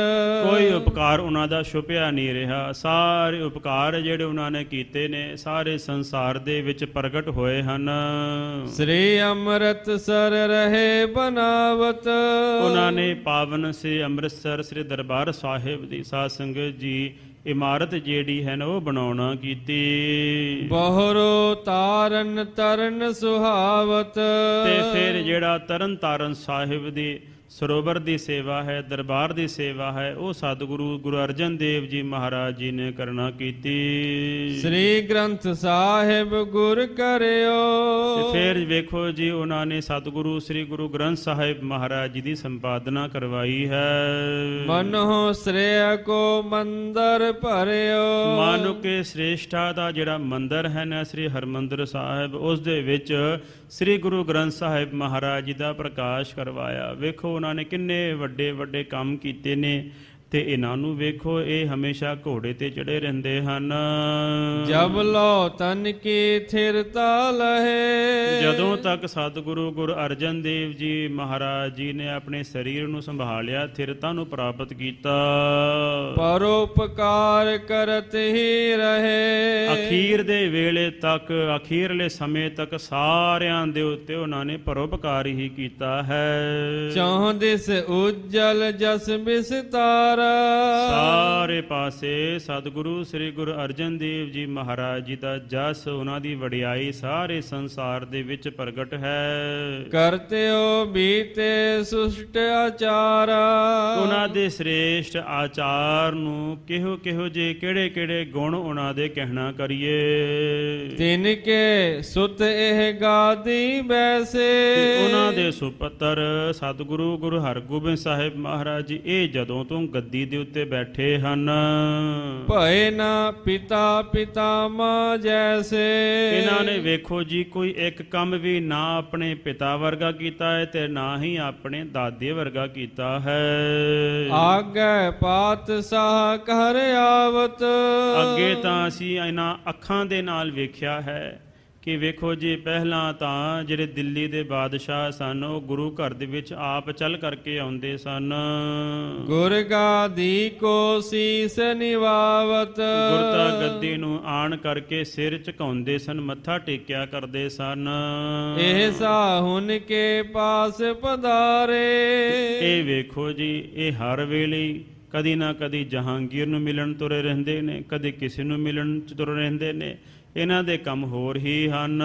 ਕੋਈ ਉਪਕਾਰ ਉਹਨਾਂ ਦਾ ਛੁਪਿਆ ਨਹੀਂ ਰਿਹਾ। ਸਾਰੇ ਉਪਕਾਰ ਜਿਹੜੇ ਉਹਨਾਂ ਨੇ ਕੀਤੇ ਨੇ ਸਾਰੇ ਸੰਸਾਰ ਦੇ ਵਿੱਚ ਪ੍ਰਗਟ ਹੋਏ ਹਨ। ਸ੍ਰੀ ਅੰਮ੍ਰਿਤਸਰ ਰਹੇ ਬਨਾਵਤ। ਉਹਨਾਂ ਨੇ ਪਾਵਨ ਸ੍ਰੀ ਅੰਮ੍ਰਿਤਸਰ ਸ੍ਰੀ ਦਰਬਾਰ ਸਾਹਿਬ ਦੀ ਸਾਧ ਸੰਗਤ ਜੀ ਇਮਾਰਤ ਜਿਹੜੀ ਹੈ ਨਾ ਉਹ ਬਣਾਉਣਾ ਕੀਤੀ। ਬਹੁਰੋ ਤਾਰਨ ਤਰਨ ਸੁਹਾਵਤ। ਤੇ ਫਿਰ ਜਿਹੜਾ ਤਰਨ ਤਾਰਨ ਸਾਹਿਬ ਦੀ ਸਰੋਵਰ ਦੀ ਸੇਵਾ ਹੈ, ਦਰਬਾਰ ਦੀ ਸੇਵਾ ਹੈ, ਉਹ ਸਤਿਗੁਰੂ ਗੁਰੂ ਅਰਜਨ ਦੇਵ ਜੀ ਮਹਾਰਾਜ ਜੀ ਨੇ ਕਰਨਾ ਕੀਤੀ। ਸ੍ਰੀ ਗ੍ਰੰਥ ਸਾਹਿਬ ਗੁਰ ਕਰਿਓ। ਤੇ ਫਿਰ ਵੇਖੋ ਜੀ ਉਹਨਾਂ ਨੇ ਸਤਿਗੁਰੂ ਸ੍ਰੀ ਗੁਰੂ ਗ੍ਰੰਥ ਸਾਹਿਬ ਮਹਾਰਾਜ ਜੀ ਦੀ ਸੰਪਾਦਨਾ ਕਰਵਾਈ ਹੈ। ਮਨਹੁ ਸ੍ਰੇਯ ਕੋ ਮੰਦਰ ਭਰਿਓ। ਮਾਨੁ ਕੇ ਸ੍ਰੇਸ਼ਟਾ ਦਾ ਜਿਹੜਾ ਮੰਦਰ ਹੈ ਨਾ ਸ੍ਰੀ ਹਰਿਮੰਦਰ ਸਾਹਿਬ, ਉਸ ਦੇ ਵਿੱਚ ਸ੍ਰੀ ਗੁਰੂ ਗ੍ਰੰਥ ਸਾਹਿਬ ਮਹਾਰਾਜ ਜੀ ਦਾ ਪ੍ਰਕਾਸ਼ ਕਰਵਾਇਆ। ਵੇਖੋ ਉਹਨਾਂ ਨੇ ਕਿੰਨੇ ਵੱਡੇ ਵੱਡੇ ਕੰਮ ਕੀਤੇ ਨੇ ਤੇ ਇਹਨਾਂ ਨੂੰ ਵੇਖੋ ਇਹ ਹਮੇਸ਼ਾ ਘੋੜੇ ਤੇ ਚੜੇ ਰਹਿੰਦੇ ਹਨ। ਜਬ ਲੋ ਤਨ ਕੀ ਥਿਰਤਾ ਲਹੇ। ਜਦੋਂ ਤੱਕ ਸਤਿਗੁਰੂ ਗੁਰੂ ਅਰਜਨ ਦੇਵ ਜੀ ਮਹਾਰਾਜ ਜੀ ਨੇ ਆਪਣੇ ਸਰੀਰ ਨੂੰ ਸੰਭਾਲਿਆ, ਥਿਰਤਾ ਨੂੰ ਪ੍ਰਾਪਤ ਕੀਤਾ। ਪਰਉਪਕਾਰ ਕਰਤ ਹੀ ਰਹੇ। ਅਖੀਰ ਦੇ ਵੇਲੇ ਤੱਕ, ਅਖੀਰਲੇ ਸਮੇਂ ਤੱਕ ਸਾਰਿਆਂ ਦੇ ਉੱਤੇ ਉਹਨਾਂ ਨੇ ਪਰਉਪਕਾਰ ਹੀ ਕੀਤਾ ਹੈ। ਚੌਂ ਦਿਸ ਉਜਲ ਜਸ ਵਿਸਤਾਰ। ਵਿਚਾਰ। ਸਾਰੇ ਪਾਸੇ ਸਤਿਗੁਰੂ ਸ੍ਰੀ ਗੁਰੂ ਅਰਜਨ ਦੇਵ ਜੀ ਮਹਾਰਾਜ ਜੀ ਦਾ ਜਸ, ਉਹਨਾਂ ਦੀ ਵਡਿਆਈ ਸਾਰੇ ਸੰਸਾਰ ਦੇ ਵਿੱਚ ਪ੍ਰਗਟ ਹੈ। ਕਰਤਿਓ ਬੀਤੇ ਸੁਸ਼ਟ ਆਚਾਰ। ਉਹਨਾਂ ਦੇ ਸ੍ਰੇਸ਼ਟ ਆਚਾਰ ਨੂੰ ਕਿਹੋ ਕਿਹੋ ਜੇ ਕਿਹੜੇ ਕਿਹੜੇ ਗੁਣ ਉਹਨਾਂ ਦੇ ਕਹਿਣਾ ਕਰੀਏ। ਤਿਨ ਕੇ ਸੁਤ ਇਹ ਗਾਦੀ ਬੈਸੇ। ਉਹਨਾਂ ਦੇ ਸੁਪੁੱਤਰ ਸਤਿਗੁਰੂ ਗੁਰੂ ਹਰਗੋਬਿੰਦ ਸਾਹਿਬ ਮਹਾਰਾਜ ਜੀ ਇਹ ਜਦੋਂ ਤੋਂ ਗੱਦੀ ਦੇ ਉੱਤੇ ਬੈਠੇ ਹਨ, ਭਏ ਨਾ ਪਿਤਾ ਪਿਤਾਮਾ ਜੈਸੇ। ਇਹਨਾਂ ਨੇ ਵੇਖੋ ਜੀ ਕੋਈ ਇੱਕ ਕੰਮ ਵੀ ਨਾ ਆਪਣੇ ਪਿਤਾ ਵਰਗਾ ਕੀਤਾ ਹੈ ਤੇ ਨਾ ਹੀ ਆਪਣੇ ਦਾਦੇ ਵਰਗਾ ਕੀਤਾ ਹੈ। ਆਗੇ ਪਾਤਸ਼ਾਹ ਘਰ ਆਵਤ। ਅੱਗੇ ਤਾਂ ਅਸੀਂ ਇਹਨਾਂ ਅੱਖਾਂ ਦੇ ਨਾਲ ਵੇਖਿਆ ਹੈ ਕਿ ਵੇਖੋ ਜੀ ਪਹਿਲਾਂ ਤਾਂ ਜਿਹੜੇ ਦਿੱਲੀ ਦੇ ਬਾਦਸ਼ਾਹ ਸਨ ਉਹ ਗੁਰੂ ਘਰ ਦੇ ਵਿੱਚ ਆਪ ਚੱਲ ਕਰਕੇ ਆਉਂਦੇ ਸਨ। ਗੁਰਗਾਦੀ ਕੋ ਸੀਸ ਨਿਵਾਵਤ। ਗੁਰਤਾ ਗੱਦੀ ਨੂੰ ਆਣ ਕਰਕੇ ਸਿਰ ਝੁਕਾਉਂਦੇ ਸਨ, ਮੱਥਾ ਟੇਕਿਆ ਕਰਦੇ ਸਨ। ਇਹ ਸਾਹੁਨ ਕੇ ਪਾਸ ਪਧਾਰੇ। ਇਹ ਵੇਖੋ ਜੀ ਇਹ ਹਰ ਵੇਲੇ ਕਦੀ ਨਾ ਕਦੀ ਜਹਾਂਗੀਰ ਨੂੰ ਮਿਲਣ ਤੁਰੇ ਰਹਿੰਦੇ ਨੇ, ਕਦੇ ਕਿਸੇ ਨੂੰ ਮਿਲਣ ਤੁਰੇ ਰਹਿੰਦੇ ਨੇ। ਇਹਨਾਂ ਦੇ ਕੰਮ ਹੋਰ ਹੀ ਹਨ।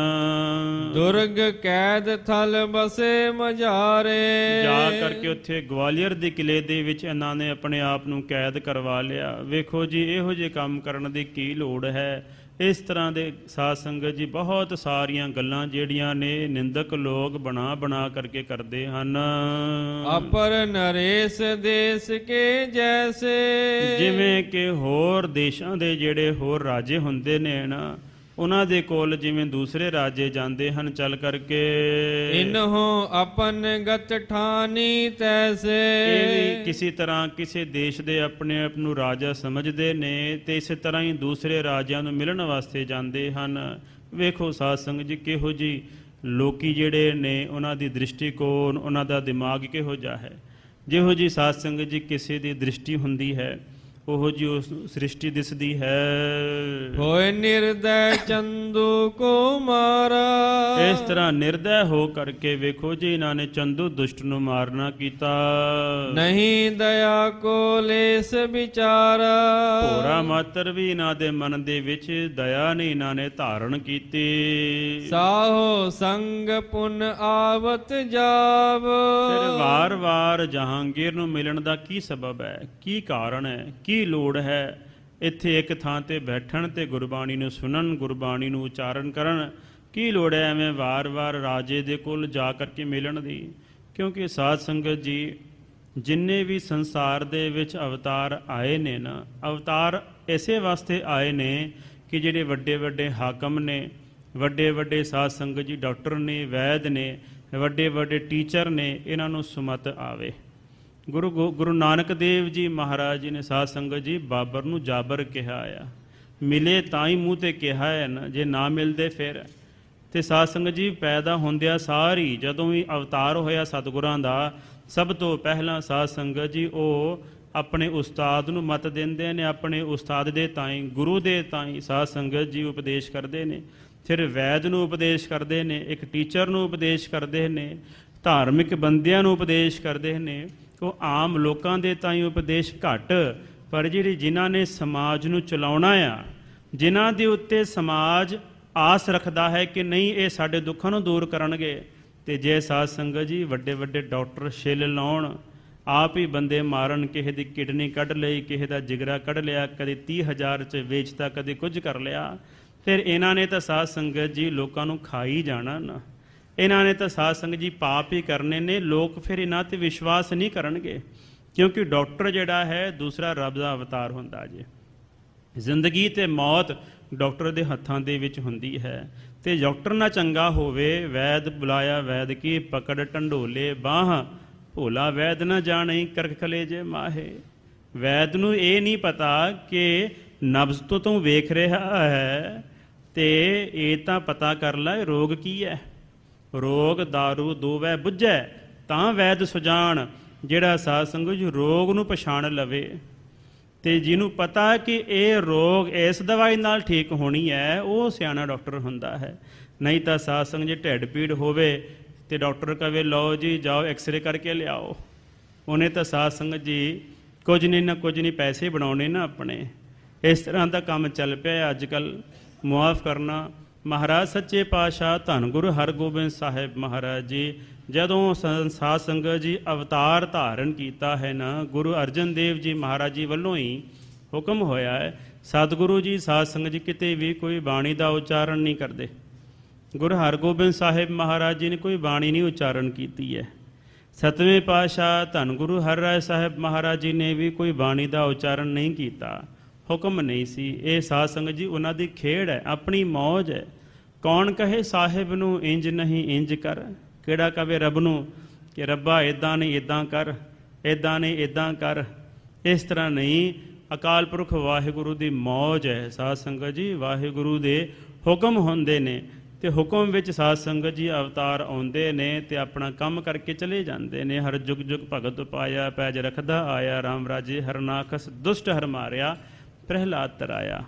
ਦੁਰਗ ਕੈਦ ਥਲ ਬਸੇ ਮਝਾਰੇ। ਜਾ ਕਰਕੇ ਉੱਥੇ ਗਵਾਲੀਅਰ ਦੇ ਕਿਲੇ ਦੇ ਵਿੱਚ ਇਹਨਾਂ ਨੇ ਆਪਣੇ ਆਪ ਨੂੰ ਕੈਦ ਕਰਵਾ ਲਿਆ। ਵੇਖੋ ਜੀ ਇਹੋ ਜਿਹੇ ਕੰਮ ਕਰਨ ਦੀ ਕੀ ਲੋੜ ਹੈ। ਇਸ ਤਰ੍ਹਾਂ ਦੇ ਸਾਧ ਸੰਗਤ ਜੀ ਬਹੁਤ ਸਾਰੀਆਂ ਗੱਲਾਂ ਜਿਹੜੀਆਂ ਨੇ ਨਿੰਦਕ ਲੋਕ ਬਣਾ ਕਰਕੇ ਕਰਦੇ ਹਨ। ਅਪਰ ਨਰੇਸ਼ ਦੇਸ਼ ਕੇ ਜੈਸੇ। ਜਿਵੇਂ ਕਿ ਹੋਰ ਦੇਸ਼ਾਂ ਦੇ ਜਿਹੜੇ ਹੋਰ ਰਾਜੇ ਹੁੰਦੇ ਨੇ ਨਾ, ਉਹਨਾਂ ਦੇ ਕੋਲ ਜਿਵੇਂ ਦੂਸਰੇ ਰਾਜੇ ਜਾਂਦੇ ਹਨ ਚੱਲ ਕਰਕੇ। ਇਨਹੋ ਆਪਨ ਗਤ ਠਾਨੀ ਤੈਸੇ। ਇਹ ਵੀ ਕਿਸੇ ਤਰ੍ਹਾਂ ਕਿਸੇ ਦੇਸ਼ ਦੇ ਆਪਣੇ ਆਪ ਨੂੰ ਰਾਜਾ ਸਮਝਦੇ ਨੇ ਤੇ ਇਸੇ ਤਰ੍ਹਾਂ ਹੀ ਦੂਸਰੇ ਰਾਜਿਆਂ ਨੂੰ ਮਿਲਣ ਵਾਸਤੇ ਜਾਂਦੇ ਹਨ। ਵੇਖੋ ਸਾਧ ਸੰਗਤ ਜੀ ਕਿਹੋ ਜੀ ਲੋਕੀ ਜਿਹੜੇ ਨੇ ਉਹਨਾਂ ਦੀ ਦ੍ਰਿਸ਼ਟੀਕੋਣ, ਉਹਨਾਂ ਦਾ ਦਿਮਾਗ ਕਿਹੋ ਜਿਹਾ ਹੈ। ਜਿਹੋ ਜੀ ਸਾਧ ਸੰਗਤ ਜੀ ਕਿਸੇ ਦੀ ਦ੍ਰਿਸ਼ਟੀ ਹੁੰਦੀ ਹੈ ਉਹੋ ਜੀ ਉਸ ਸ੍ਰਿਸ਼ਟੀ ਦਿਸਦੀ ਹੈ। ਹੋਏ ਨਿਰਦੈ ਚੰਦੂ ਕੋ ਮਾਰਾ। ਇਸ ਤਰ੍ਹਾਂ ਨਿਰਦੈ ਹੋ ਕਰਕੇ ਵੇਖੋ ਜੀ ਇਹਨਾਂ ਨੇ ਚੰਦੂ ਦੁਸ਼ਟ ਨੂੰ ਮਾਰਨਾ ਕੀਤਾ। ਨਹੀਂ ਦਇਆ ਕੋ ਲੇਸ ਵਿਚਾਰਾ। ਭੋਰਾ ਮਾਤਰ ਵੀ ਇਹਨਾਂ ਦੇ ਮਨ ਦੇ ਵਿੱਚ ਦਇਆ ਨਹੀਂ ਇਹਨਾਂ ਨੇ ਧਾਰਨ ਕੀਤੀ। ਸਾਹੋ ਸੰਗ ਪੁਨ ਆਵਤ ਜਾਵ। ਫਿਰ ਵਾਰ-ਵਾਰ ਜਹਾਂਗੀਰ ਨੂੰ ਮਿਲਣ ਦਾ ਕੀ ਸਬਬ ਹੈ, ਕੀ ਕਾਰਨ ਹੈ, ਕੀ ਲੋੜ ਹੈ ਇੱਥੇ ਇੱਕ ਥਾਂ ਤੇ ਬੈਠਣ ਤੇ ਗੁਰਬਾਣੀ ਨੂੰ ਸੁਣਨ, ਗੁਰਬਾਣੀ ਨੂੰ ਉਚਾਰਨ ਕਰਨ? ਕੀ ਲੋੜ ਹੈ ਐਵੇਂ ਵਾਰ-ਵਾਰ ਰਾਜੇ ਦੇ ਕੋਲ ਜਾ ਕਰਕੇ ਮਿਲਣ ਦੀ? ਕਿਉਂਕਿ ਸਾਧ ਸੰਗਤ ਜੀ ਜਿੰਨੇ ਵੀ ਸੰਸਾਰ ਦੇ ਵਿੱਚ ਅਵਤਾਰ ਆਏ ਨੇ ਨਾ, ਅਵਤਾਰ ਇਸੇ ਵਾਸਤੇ ਆਏ ਨੇ ਕਿ ਜਿਹੜੇ ਵੱਡੇ ਵੱਡੇ ਹਾਕਮ ਨੇ, ਵੱਡੇ ਵੱਡੇ ਸਾਧ ਸੰਗਤ ਜੀ ਡਾਕਟਰ ਨੇ, ਵੈਦ ਨੇ, ਵੱਡੇ ਵੱਡੇ ਟੀਚਰ ਨੇ, ਇਹਨਾਂ ਨੂੰ ਸੁਮਤ ਆਵੇ। ਗੁਰੂ ਨਾਨਕ ਦੇਵ ਜੀ ਮਹਾਰਾਜ ਜੀ ਨੇ ਸਾਧ ਸੰਗਤ ਜੀ ਬਾਬਰ ਨੂੰ ਜਾਬਰ ਕਿਹਾ ਆ। ਮਿਲੇ ਤਾਂ ਹੀ ਮੂੰਹ 'ਤੇ ਕਿਹਾ ਹੈ ਨਾ, ਜੇ ਨਾ ਮਿਲਦੇ ਫਿਰ। ਅਤੇ ਸਾਧ ਸੰਗਤ ਜੀ ਪੈਦਾ ਹੁੰਦਿਆਂ ਸਾਰੀ ਜਦੋਂ ਵੀ ਅਵਤਾਰ ਹੋਇਆ ਸਤਿਗੁਰਾਂ ਦਾ, ਸਭ ਤੋਂ ਪਹਿਲਾਂ ਸਾਧ ਸੰਗਤ ਜੀ ਉਹ ਆਪਣੇ ਉਸਤਾਦ ਨੂੰ ਮਤ ਦਿੰਦੇ ਨੇ, ਆਪਣੇ ਉਸਤਾਦ ਦੇ ਤਾਈਂ, ਗੁਰੂ ਦੇ ਤਾਈਂ ਸਾਧ ਸੰਗਤ ਜੀ ਉਪਦੇਸ਼ ਕਰਦੇ ਨੇ। ਫਿਰ ਵੈਦ ਨੂੰ ਉਪਦੇਸ਼ ਕਰਦੇ ਨੇ, ਇੱਕ ਟੀਚਰ ਨੂੰ ਉਪਦੇਸ਼ ਕਰਦੇ ਨੇ, ਧਾਰਮਿਕ ਬੰਦਿਆਂ ਨੂੰ ਉਪਦੇਸ਼ ਕਰਦੇ ਨੇ। ਉਹ ਆਮ ਲੋਕਾਂ ਦੇ ਤਾਈਂ ਉਪਦੇਸ਼ ਘੱਟ, ਪਰ ਜਿਹੜੀ ਜਿਨ੍ਹਾਂ ਨੇ ਸਮਾਜ ਨੂੰ ਚਲਾਉਣਾ ਆ, ਜਿਨ੍ਹਾਂ ਦੇ ਉੱਤੇ ਸਮਾਜ ਆਸ ਰੱਖਦਾ ਹੈ ਕਿ ਨਹੀਂ ਇਹ ਸਾਡੇ ਦੁੱਖਾਂ ਨੂੰ ਦੂਰ ਕਰਨਗੇ। ਅਤੇ ਜੇ ਸਾਧ ਸੰਗਤ ਜੀ ਵੱਡੇ ਵੱਡੇ ਡਾਕਟਰ ਛਿੱਲ ਲਾਉਣ, ਆਪ ਹੀ ਬੰਦੇ ਮਾਰਨ, ਕਿਸੇ ਦੀ ਕਿਡਨੀ ਕੱਢ ਲਈ, ਕਿਸੇ ਦਾ ਜਿਗਰਾ ਕੱਢ ਲਿਆ, ਕਦੇ 30,000 'ਚ ਵੇਚਤਾ, ਕਦੇ ਕੁਝ ਕਰ ਲਿਆ, ਫਿਰ ਇਹਨਾਂ ਨੇ ਤਾਂ ਸਾਧ ਸੰਗਤ ਜੀ ਲੋਕਾਂ ਨੂੰ ਖਾ ਹੀ ਜਾਣਾ ਨਾ। ਇਹਨਾਂ ਨੇ ਤਾਂ ਸਾਧ ਸੰਗਤ ਜੀ ਪਾਪ ਹੀ ਕਰਨੇ ਨੇ। ਲੋਕ ਫਿਰ ਇਹਨਾਂ 'ਤੇ ਵਿਸ਼ਵਾਸ ਨਹੀਂ ਕਰਨਗੇ, ਕਿਉਂਕਿ ਡਾਕਟਰ ਜਿਹੜਾ ਹੈ ਦੂਸਰਾ ਰੱਬ ਦਾ ਅਵਤਾਰ ਹੁੰਦਾ ਜੀ। ਜ਼ਿੰਦਗੀ ਅਤੇ ਮੌਤ ਡਾਕਟਰ ਦੇ ਹੱਥਾਂ ਦੇ ਵਿੱਚ ਹੁੰਦੀ ਹੈ। ਅਤੇ ਡਾਕਟਰ ਨਾ ਚੰਗਾ ਹੋਵੇ, ਵੈਦ ਬੁਲਾਇਆ ਵੈਦ ਕੀ ਪਕੜ ਢੰਡੋਲੇ ਬਾਹ, ਭੋਲਾ ਵੈਦ ਨਾ ਜਾਣੇ ਕਰਖਲੇ ਜੇ ਮਾਹੇ। ਵੈਦ ਨੂੰ ਇਹ ਨਹੀਂ ਪਤਾ ਕਿ ਨਬਜ਼ ਤੋਂ ਤੂੰ ਵੇਖ ਰਿਹਾ ਹੈ ਅਤੇ ਇਹ ਤਾਂ ਪਤਾ ਕਰ ਲੈ ਰੋਗ ਕੀ ਹੈ। ਰੋਗ ਦਾਰੂ ਦੋਵੈ ਬੁੱਝੈ ਤਾਂ ਵੈਦ ਸੁਜਾਨ। ਜਿਹੜਾ ਸਾਧ ਸੰਗਤ ਜੀ ਰੋਗ ਨੂੰ ਪਛਾਣ ਲਵੇ ਅਤੇ ਜਿਹਨੂੰ ਪਤਾ ਕਿ ਇਹ ਰੋਗ ਇਸ ਦਵਾਈ ਨਾਲ ਠੀਕ ਹੋਣੀ ਹੈ, ਉਹ ਸਿਆਣਾ ਡਾਕਟਰ ਹੁੰਦਾ ਹੈ। ਨਹੀਂ ਤਾਂ ਸਾਧ ਸੰਗਤ ਜੀ ਢਿੱਡ ਪੀੜ ਹੋਵੇ ਅਤੇ ਡਾਕਟਰ ਕਹੇ ਲਓ ਜੀ ਜਾਓ ਐਕਸਰੇ ਕਰਕੇ ਲਿਆਓ। ਉਹਨੇ ਤਾਂ ਸਾਧ ਸੰਗਤ ਜੀ ਕੁਝ ਨਹੀਂ ਨਾ ਕੁਝ ਨਹੀਂ, ਪੈਸੇ ਬਣਾਉਣੇ ਨਾ ਆਪਣੇ। ਇਸ ਤਰ੍ਹਾਂ ਦਾ ਕੰਮ ਚੱਲ ਪਿਆ ਅੱਜ ਕੱਲ੍ਹ। ਮੁਆਫ ਕਰਨਾ। ਮਹਾਰਾਜ ਸੱਚੇ ਪਾਤਸ਼ਾਹ ਧੰਨ ਗੁਰੂ ਹਰਗੋਬਿੰਦ ਸਾਹਿਬ ਮਹਾਰਾਜ ਜੀ ਜਦੋਂ ਸਾਧ ਸੰਗਤ ਜੀ ਅਵਤਾਰ ਧਾਰਨ ਕੀਤਾ ਹੈ ਨਾ, ਗੁਰੂ ਅਰਜਨ ਦੇਵ ਜੀ ਮਹਾਰਾਜ ਜੀ ਵੱਲੋਂ ਹੀ ਹੁਕਮ ਹੋਇਆ ਹੈ। ਸਤਿਗੁਰੂ ਜੀ ਸਾਧ ਸੰਗਤ ਜੀ ਕਿਤੇ ਵੀ ਕੋਈ ਬਾਣੀ ਦਾ ਉਚਾਰਨ ਨਹੀਂ ਕਰਦੇ। ਗੁਰੂ ਹਰਗੋਬਿੰਦ ਸਾਹਿਬ ਮਹਾਰਾਜ ਜੀ ਨੇ ਕੋਈ ਬਾਣੀ ਨਹੀਂ ਉਚਾਰਨ ਕੀਤੀ ਹੈ। ਸਤਵੇਂ ਪਾਤਸ਼ਾਹ ਧੰਨ ਗੁਰੂ ਹਰਿਰਾਏ ਸਾਹਿਬ ਮਹਾਰਾਜ ਜੀ ਨੇ ਵੀ ਕੋਈ ਬਾਣੀ ਦਾ ਉਚਾਰਨ ਨਹੀਂ ਕੀਤਾ, ਹੁਕਮ ਨਹੀਂ ਸੀ। ਇਹ ਸਾਧ ਸੰਗਤ ਜੀ ਉਹਨਾਂ ਦੀ ਖੇਡ ਹੈ, ਆਪਣੀ ਮੌਜ ਹੈ। ਕੌਣ ਕਹੇ ਸਾਹਿਬ ਨੂੰ ਇੰਜ ਨਹੀਂ ਇੰਜ ਕਰ, ਕਿਹੜਾ ਕਵੇ ਰੱਬ ਨੂੰ ਕਿ ਰੱਬਾ ਇੱਦਾਂ ਨਹੀਂ ਇੱਦਾਂ ਕਰ, ਇੱਦਾਂ ਨਹੀਂ ਇੱਦਾਂ ਕਰ। ਇਸ ਤਰ੍ਹਾਂ ਨਹੀਂ, ਅਕਾਲ ਪੁਰਖ ਵਾਹਿਗੁਰੂ ਦੀ ਮੌਜ ਹੈ ਸਾਧ ਸੰਗਤ ਜੀ। ਵਾਹਿਗੁਰੂ ਦੇ ਹੁਕਮ ਹੁੰਦੇ ਨੇ ਅਤੇ ਹੁਕਮ ਵਿੱਚ ਸਾਧ ਸੰਗਤ ਜੀ ਅਵਤਾਰ ਆਉਂਦੇ ਨੇ ਅਤੇ ਆਪਣਾ ਕੰਮ ਕਰਕੇ ਚਲੇ ਜਾਂਦੇ ਨੇ। ਹਰ ਜੁਗ ਜੁਗ ਭਗਤ ਪਾਇਆ, ਪੈਜ ਰਖਦਾ ਆਇਆ, ਰਾਮ ਰਾਜੇ ਹਰਨਾਖਸ ਦੁਸ਼ਟ ਹਰ ਮਾਰਿਆ, ਪ੍ਰਹਿਲਾਦ ਤਰਾਇਆ।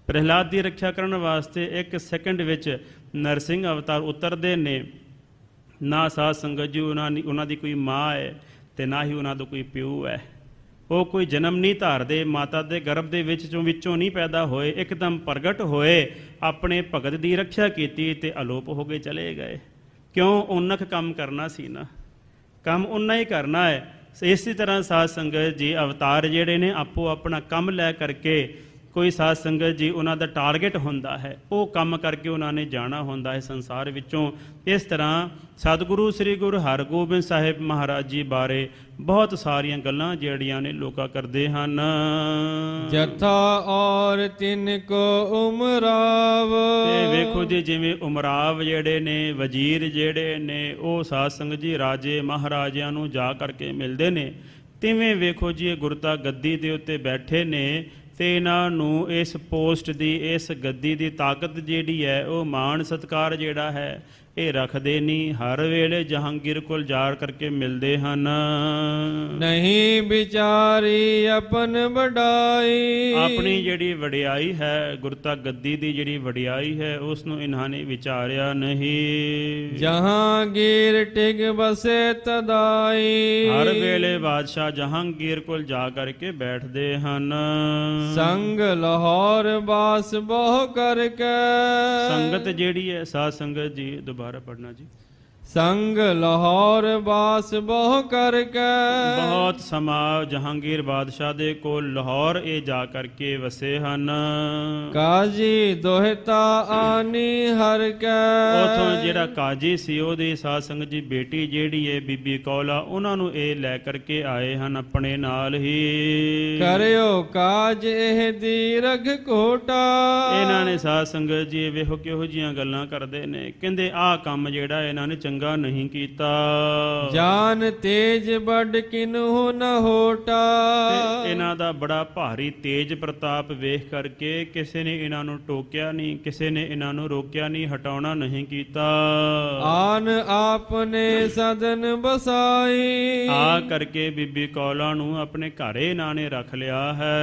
ਪ੍ਰਹਿਲਾਦ ਦੀ ਰੱਖਿਆ ਕਰਨ ਵਾਸਤੇ 1 ਸੈਕਿੰਡ ਵਿੱਚ ਨਰਸਿੰਘ ਅਵਤਾਰ ਉਤਰਦੇ ਨੇ। ਨਾ ਸਾਧ ਸੰਗਤ ਜੀ ਉਹਨਾਂ ਦੀ ਕੋਈ ਮਾਂ ਹੈ ਅਤੇ ਨਾ ਹੀ ਉਹਨਾਂ ਦਾ ਕੋਈ ਪਿਓ ਹੈ। ਉਹ ਕੋਈ ਜਨਮ ਨਹੀਂ ਧਾਰਦੇ, ਮਾਤਾ ਦੇ ਗਰਭ ਦੇ ਵਿੱਚੋਂ ਨਹੀਂ ਪੈਦਾ ਹੋਏ, ਇੱਕਦਮ ਪ੍ਰਗਟ ਹੋਏ, ਆਪਣੇ ਭਗਤ ਦੀ ਰੱਖਿਆ ਕੀਤੀ ਅਤੇ ਅਲੋਪ ਹੋ ਕੇ ਚਲੇ ਗਏ। ਕਿਉਂ? ਉਨਕ ਕੰਮ ਕਰਨਾ ਸੀ ਨਾ, ਕੰਮ ਉਨਾ ਹੀ ਕਰਨਾ ਹੈ। ਇਸੇ ਤਰ੍ਹਾਂ ਸਾਧ ਸੰਗਤ ਜੀ ਅਵਤਾਰ ਜਿਹੜੇ ਨੇ ਆਪੋ ਆਪਣਾ ਕੰਮ ਲੈ ਕਰਕੇ, ਕੋਈ ਸਾਧ ਸੰਗਤ ਜੀ ਉਹਨਾਂ ਦਾ ਟਾਰਗੇਟ ਹੁੰਦਾ ਹੈ, ਉਹ ਕੰਮ ਕਰਕੇ ਉਹਨਾਂ ਨੇ ਜਾਣਾ ਹੁੰਦਾ ਹੈ ਸੰਸਾਰ ਵਿੱਚੋਂ। ਇਸ ਤਰ੍ਹਾਂ ਸਤਿਗੁਰੂ ਸ੍ਰੀ ਗੁਰੂ ਹਰਗੋਬਿੰਦ ਸਾਹਿਬ ਮਹਾਰਾਜ ਜੀ ਬਾਰੇ ਬਹੁਤ ਸਾਰੀਆਂ ਗੱਲਾਂ ਜਿਹੜੀਆਂ ਨੇ ਲੋਕਾਂ ਕਰਦੇ ਹਨ। ਜਥਾ ਔਰ ਤਿੰਨ ਕੋ ਉਮਰਾਵ। ਤੇ ਵੇਖੋ ਜੀ, ਜਿਵੇਂ ਉਮਰਾਵ ਜਿਹੜੇ ਨੇ, ਵਜ਼ੀਰ ਜਿਹੜੇ ਨੇ, ਉਹ ਸਾਧ ਸੰਗਤ ਜੀ ਰਾਜੇ ਮਹਾਰਾਜਿਆਂ ਨੂੰ ਜਾ ਕਰਕੇ ਮਿਲਦੇ ਨੇ, ਤਿਵੇਂ ਵੇਖੋ ਜੀ ਇਹ ਗੁਰਤਾ ਗੱਦੀ ਦੇ ਉੱਤੇ ਬੈਠੇ ਨੇ ਅਤੇ ਇਹਨਾਂ ਨੂੰ ਇਸ ਪੋਸਟ ਦੀ, ਇਸ ਗੱਦੀ ਦੀ ਤਾਕਤ ਜਿਹੜੀ ਹੈ, ਉਹ ਮਾਣ ਸਤਿਕਾਰ ਜਿਹੜਾ ਹੈ ਇਹ ਰੱਖਦੇ ਨਹੀਂ। ਹਰ ਵੇਲੇ ਜਹਾਂਗੀਰ ਕੋਲ ਜਾ ਕਰਕੇ ਮਿਲਦੇ ਹਨ। ਨਹੀਂ ਵਿਚਾਰੀ ਆਪਨ ਵਡਾਈ। ਆਪਣੀ ਜਿਹੜੀ ਵਡਿਆਈ ਹੈ, ਗੁਰਤਾ ਗੱਦੀ ਦੀ ਜਿਹੜੀ ਵਡਿਆਈ ਹੈ, ਉਸ ਨੂੰ ਇਹਨਾਂ ਨੇ ਵਿਚਾਰਿਆ ਨਹੀਂ। ਜਹਾਂਗੀਰ ਟਿਕ ਬਸੇ ਤਦਾਈ। ਹਰ ਵੇਲੇ ਬਾਦਸ਼ਾਹ ਜਹਾਂਗੀਰ ਕੋਲ ਜਾ ਕਰਕੇ ਬੈਠਦੇ ਹਨ। ਸੰਗ ਲਾਹੌਰ ਬਾਸ ਬਹੁ ਕਰਕੇ। ਸੰਗਤ ਜਿਹੜੀ ਹੈ ਸਾਧ ਸੰਗਤ ਜੀ, ਦੁਬਾਰਾ ਪੜ੍ਹਨਾ ਜੀ। ਸੰਗ ਲਾਹੌਰ ਬਾਸ ਬਹੁ ਕਰਕੇ। ਬਹੁਤ ਸਮਾਂ ਜਹਾਂਗੀਰ ਬਾਦਸ਼ਾਹ ਦੇ ਕੋਲ ਲਾਹੌਰ ਇਹ ਜਾ ਕਰਕੇ ਵਸੇ ਹਨ। ਕਾਜੀ ਦੋਹਿਤਾ ਆਨੀ ਹਰ ਕੇ। ਉਥੋਂ ਜਿਹੜਾ ਕਾਜੀ ਸੀ, ਉਹਦੀ ਸਾਧ ਸੰਗਤ ਜੀ ਬੇਟੀ ਜਿਹੜੀ ਹੈ ਬੀਬੀ ਕੌਲਾ, ਉਹਨਾਂ ਨੂੰ ਇਹ ਲੈ ਕਰਕੇ ਆਏ ਹਨ ਆਪਣੇ ਨਾਲ ਹੀ। ਕਰਿਓ ਕਾਜ ਇਹ ਦੀਰਘ ਕੋਟਾ। ਇਹਨਾਂ ਨੇ ਸਾਧ ਸੰਗਤ ਜੀ ਵੇਖੋ ਕਿਹੋ ਜਿਹੀਆਂ ਗੱਲਾਂ ਕਰਦੇ ਨੇ। ਕਹਿੰਦੇ ਆਹ ਕੰਮ ਜਿਹੜਾ ਇਹਨਾਂ ਨੇ ਚੰਗਾ ਨਹੀਂ ਕੀਤਾ। ਜਾਨ ਤੇਜ ਵੱਡ ਕਿਨਹੁ ਨ ਹੋਟਾ। ਇਹਨਾਂ ਦਾ ਬੜਾ ਭਾਰੀ ਤੇਜ ਪ੍ਰਤਾਪ ਵੇਖ ਕਰਕੇ ਕਿਸੇ ਨੇ ਇਹਨਾਂ ਨੂੰ ਟੋਕਿਆ ਨਹੀਂ, ਕਿਸੇ ਨੇ ਇਹਨਾਂ ਨੂੰ ਰੋਕਿਆ ਨਹੀਂ, ਹਟਾਉਣਾ ਨਹੀਂ ਕੀਤਾ। ਆਨ ਆਪਨੇ ਸਦਨ ਬਸਾਈ। ਆ ਕਰਕੇ ਬੀਬੀ ਕੌਲਾ ਨੂੰ ਆਪਣੇ ਘਰੇ ਇਹਨਾਂ ਨੇ ਰੱਖ ਲਿਆ ਹੈ।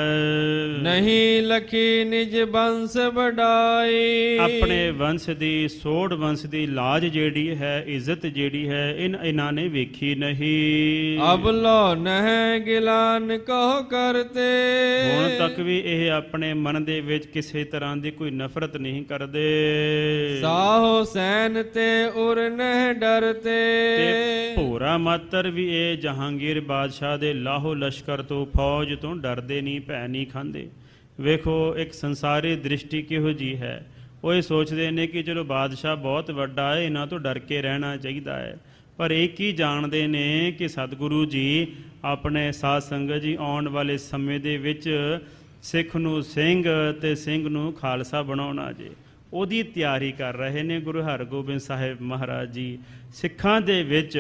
ਨਹੀਂ ਲਖੀ ਨਿਜ ਬੰਸ ਵਡਾਈ। ਆਪਣੇ ਵੰਸ਼ ਦੀ, ਸੋਢ ਵੰਸ਼ ਦੀ ਲਾਜ ਜਿਹੜੀ ਹੈ, ਇੱਜ਼ਤ ਜਿਹੜੀ ਹੈ, ਇਹਨਾਂ ਨੇ ਵੇਖੀ ਨਹੀਂ। ਅਬਲੋ ਨਹਿ ਗਿਲਾਨ ਕਹੋ ਕਰਤੇ। ਹੁਣ ਤੱਕ ਵੀ ਇਹ ਆਪਣੇ ਮਨ ਦੇ ਵਿੱਚ ਕਿਸੇ ਤਰ੍ਹਾਂ ਦੀ ਕੋਈ ਨਫ਼ਰਤ ਨਹੀਂ ਕਰਦੇ। ਸਾਹੋ ਸੈਨ ਤੇ ਉਰ ਨਹਿ ਡਰਤੇ। ਭੋਰਾ ਮਾਤਰ ਵੀ ਇਹ ਜਹਾਂਗੀਰ ਬਾਦਸ਼ਾਹ ਦੇ ਲਾਹੋ ਲਸ਼ਕਰ ਤੋਂ, ਫੌਜ ਤੋਂ ਡਰਦੇ ਨਹੀਂ, ਭੈ ਨਹੀਂ ਖਾਂਦੇ। ਵੇਖੋ ਇੱਕ ਸੰਸਾਰੀ ਦ੍ਰਿਸ਼ਟੀ ਕਿਹੋ ਜਿਹੀ ਹੈ। ਉਹ ਇਹ ਸੋਚਦੇ ਨੇ ਕਿ ਚਲੋ ਬਾਦਸ਼ਾਹ ਬਹੁਤ ਵੱਡਾ ਹੈ, ਇਹਨਾਂ ਤੋਂ ਡਰ ਕੇ ਰਹਿਣਾ ਚਾਹੀਦਾ ਹੈ। ਪਰ ਇਹ ਕੀ ਜਾਣਦੇ ਨੇ ਕਿ ਸਤਿਗੁਰੂ ਜੀ ਆਪਣੇ ਸਾਧ ਸੰਗਤ ਜੀ ਆਉਣ ਵਾਲੇ ਸਮੇਂ ਦੇ ਵਿੱਚ ਸਿੱਖ ਨੂੰ ਸਿੰਘ ਅਤੇ ਸਿੰਘ ਨੂੰ ਖਾਲਸਾ ਬਣਾਉਣਾ ਜੇ, ਉਹਦੀ ਤਿਆਰੀ ਕਰ ਰਹੇ ਨੇ ਗੁਰੂ ਹਰਗੋਬਿੰਦ ਸਾਹਿਬ ਮਹਾਰਾਜ ਜੀ। ਸਿੱਖਾਂ ਦੇ ਵਿੱਚ